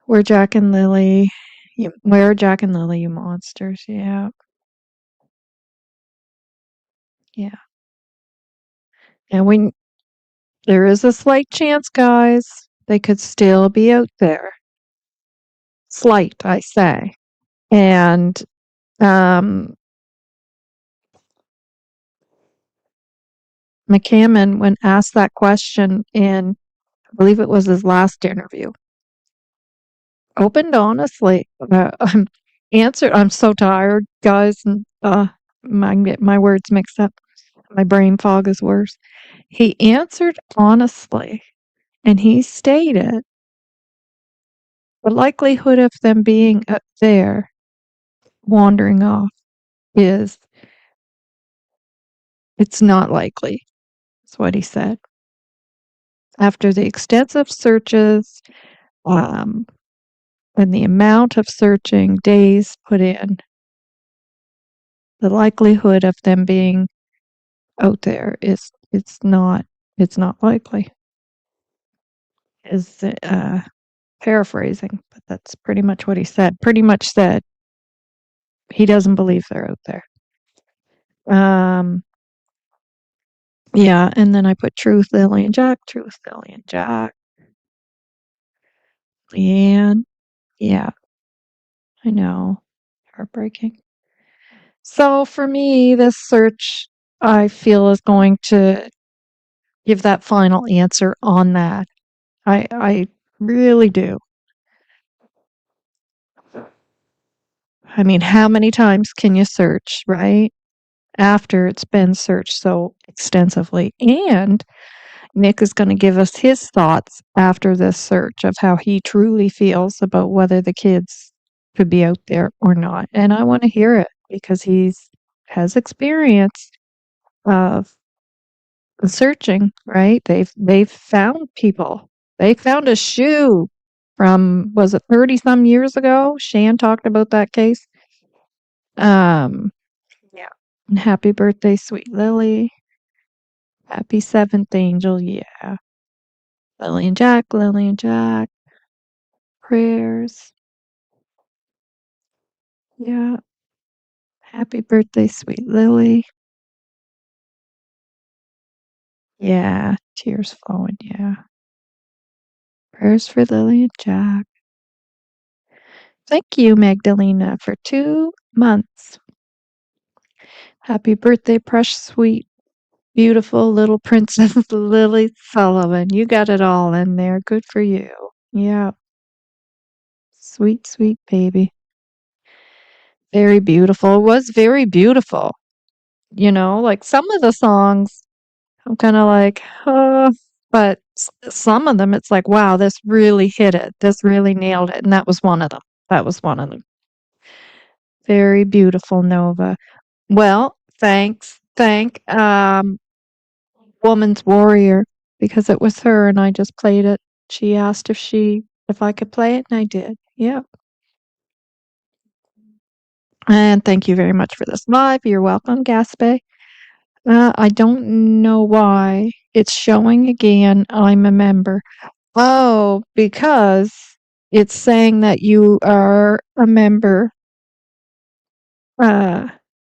We're Jack and Lily. Where Jack and Lily, you monsters. Yeah. Yeah. And there is a slight chance, guys. They could still be out there. Slight, I say. And McCammon, when asked that question in, I believe it was his last interview, opened honestly. I'm so tired, guys, and I get my words mixed up. My brain fog is worse. He answered honestly, and he stated the likelihood of them being up there wandering off is it's not likely. That's what he said. After the extensive searches, and the amount of searching days put in, the likelihood of them being out there is it's not likely. is paraphrasing, but that's pretty much what he said. Pretty much said he doesn't believe they're out there. Yeah, and then I put truth, Lilly&Jack, truth, Lilly&Jack. And yeah, I know. Heartbreaking. So for me, this search I feel is going to give that final answer on that. I really do. I mean, how many times can you search, right? After it's been searched so extensively. And Nick is going to give us his thoughts after this search of how he truly feels about whether the kids could be out there or not. And I want to hear it because he's has experience of searching, right? They've found people. They found a shoe from, was it 30 some years ago? Shan talked about that case. Yeah. And happy birthday, sweet Lily. Happy seventh angel. Yeah. Lilly&Jack, Lilly&Jack. Prayers. Yeah. Happy birthday, sweet Lily. Yeah. Tears flowing. Yeah. Prayers for Lilly&Jack. Thank you, Magdalena, for 2 months. Happy birthday, precious, sweet, beautiful little Princess Lily Sullivan. You got it all in there. Good for you. Yeah. Sweet, sweet baby. Very beautiful. It was very beautiful. Like some of the songs, I'm kind of like, but some of them, it's like, wow, this really hit it. This really nailed it. And that was one of them. That was one of them. Very beautiful, Novah. Well, thanks. Woman's Warrior, because it was her and I just played it. She asked if I could play it, and I did. Yeah. And thank you very much for this live. You're welcome, Gaspe. I don't know why it's showing again. I'm a member. Oh, because it's saying that you are a member uh,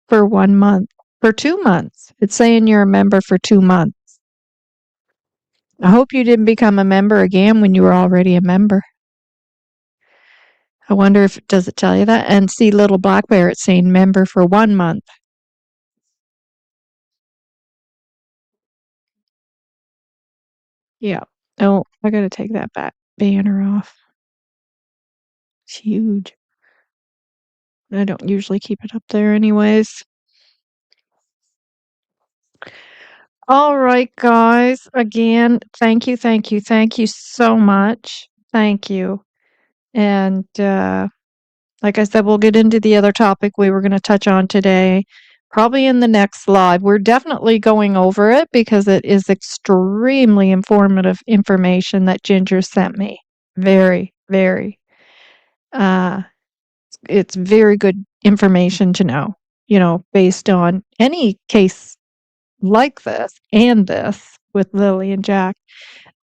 for 1 month, for 2 months. It's saying you're a member for 2 months. I hope you didn't become a member again when you were already a member. I wonder if does it tell you that? And see little black bear, it's saying member for 1 month. Yeah. Oh, I gotta take that back banner off. It's huge. I don't usually keep it up there anyways. All right, guys. Again, thank you so much. Thank you. And like I said, we'll get into the other topic we were going to touch on today, probably in the next live. We're definitely going over it because it is extremely informative information that Ginger sent me. Very, very. Uh, it's very good information to know, based on any case like this and this with Lilly&Jack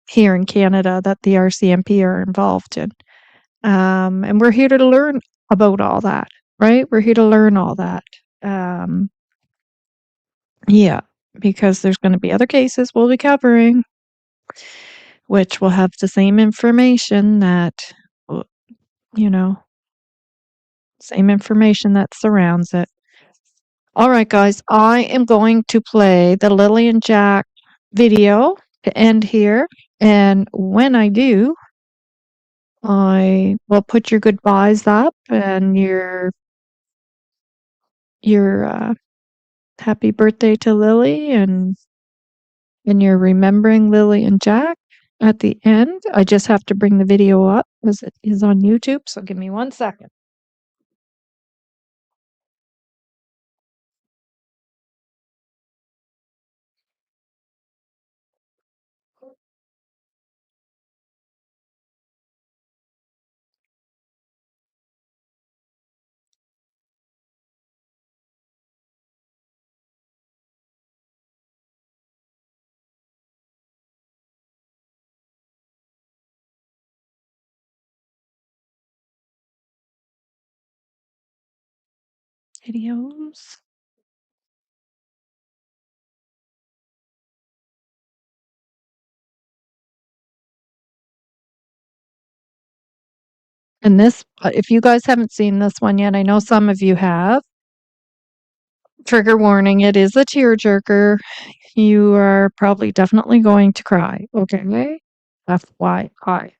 here in Canada that the Rcmp are involved in. And we're here to learn about all that, right? We're here to learn all that. Yeah, because there's going to be other cases we'll be covering, which will have the same information you know, same information that surrounds it. All right, guys, I am going to play the Lilly&Jack video to end here. And when I do, I will put your goodbyes up and your happy birthday to Lily and you're remembering Lilly&Jack at the end. I just have to bring the video up because it is on YouTube. So give me 1 second. videos. And this, if you guys haven't seen this one yet, I know some of you have. Trigger warning, it is a tearjerker. You are probably definitely going to cry, okay? FYI.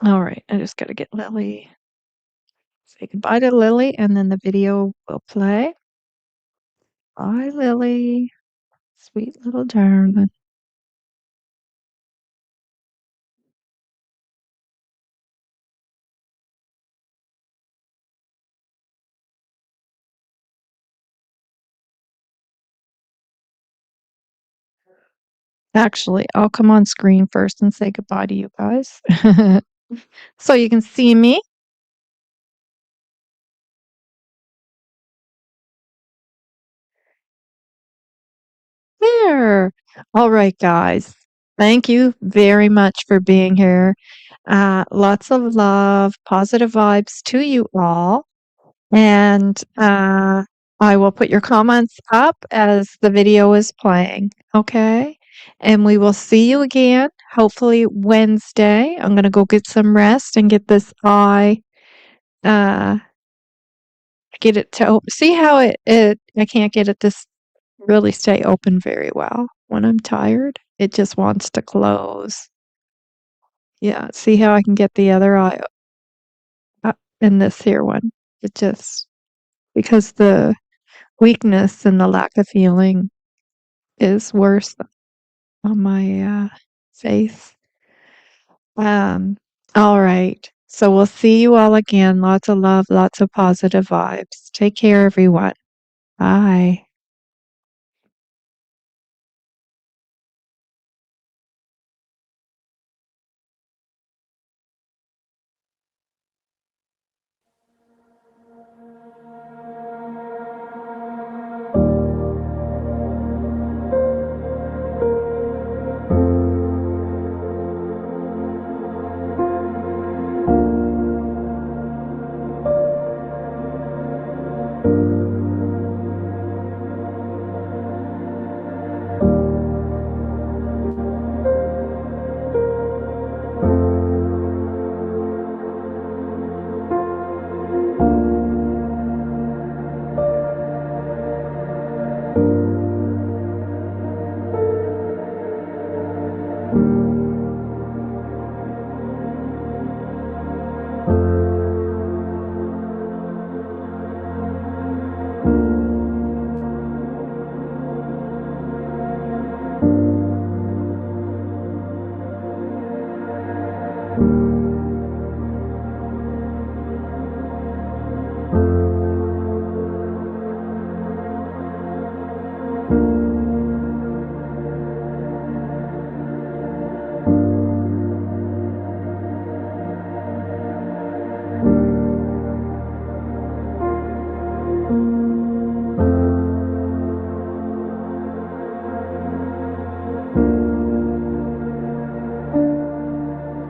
All right, I just got to get Lily. Say goodbye to Lily, and then the video will play. Bye, Lily. Sweet little darling. Actually, I'll come on screen first and say goodbye to you guys. So you can see me. There. All right, guys. Thank you very much for being here. Lots of love, positive vibes to you all. And I will put your comments up as the video is playing. Okay. And we will see you again, hopefully Wednesday. I'm going to go get some rest and get this eye, get it to see how I can't get it to really stay open very well when I'm tired. It just wants to close. Yeah. See how I can get the other eye in this here one. It just, because the weakness and the lack of feeling is worse on my face. All right. So we'll see you all again. Lots of love, lots of positive vibes. Take care, everyone. Bye.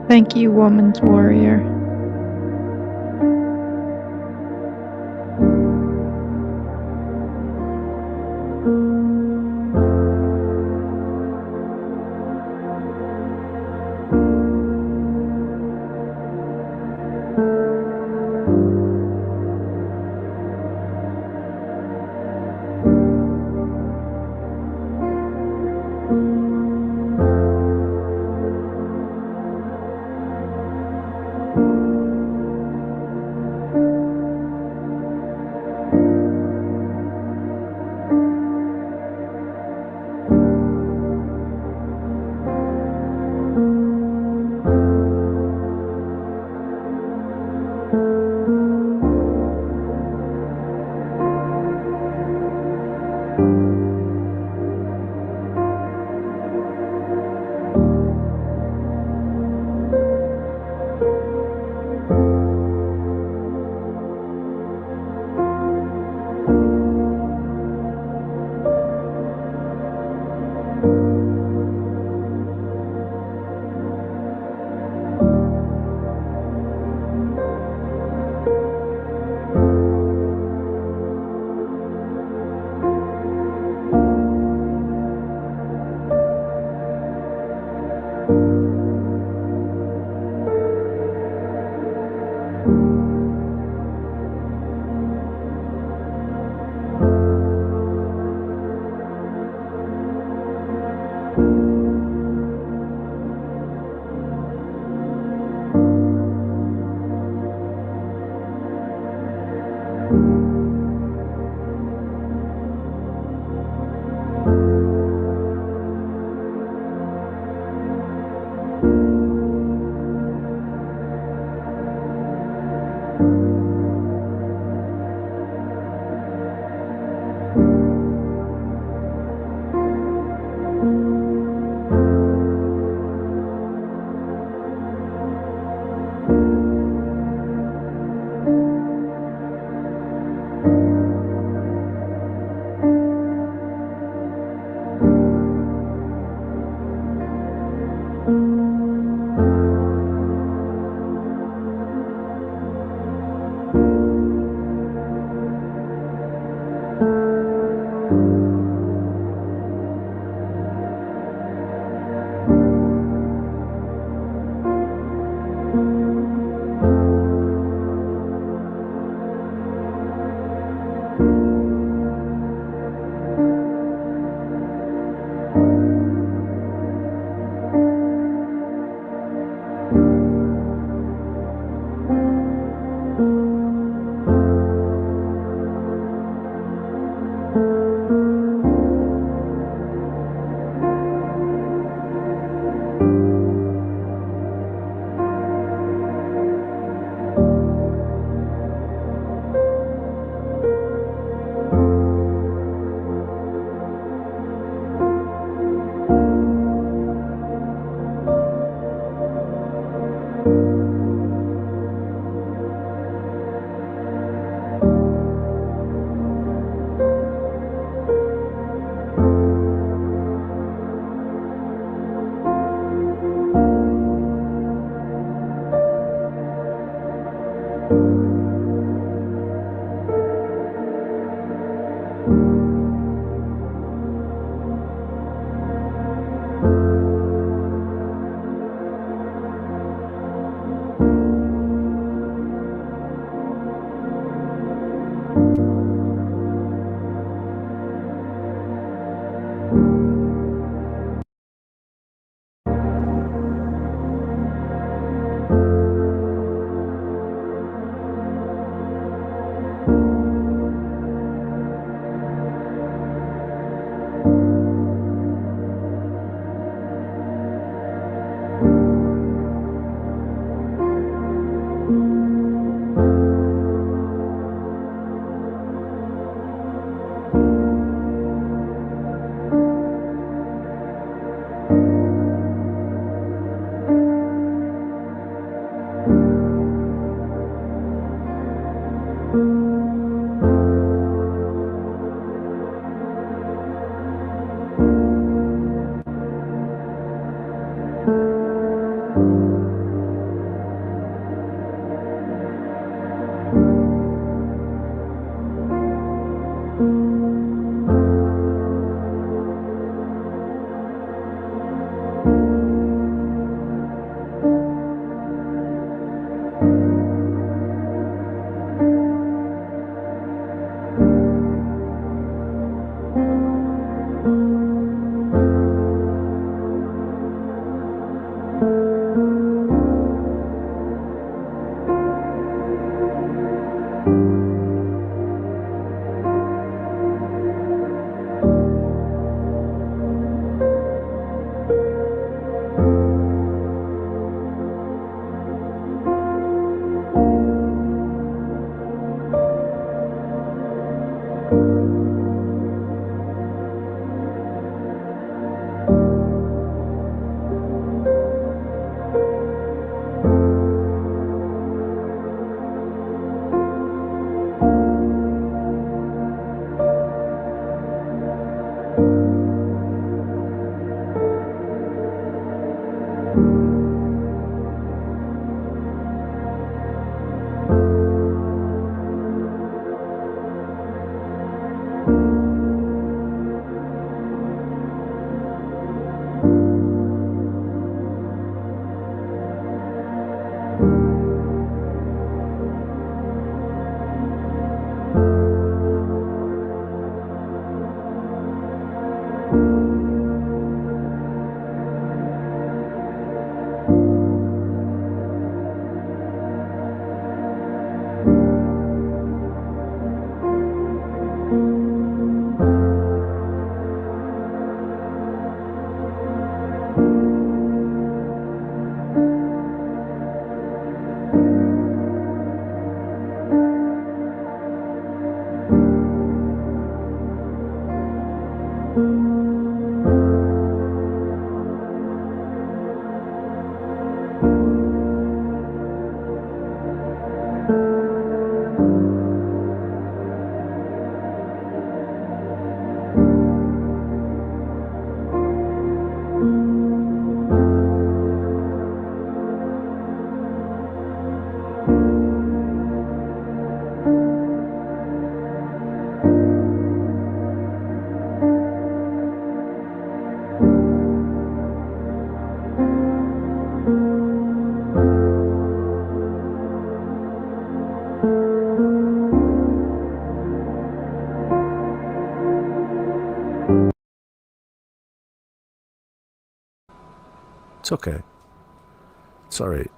Thank you, Woman's Warrior. It's okay. It's all right.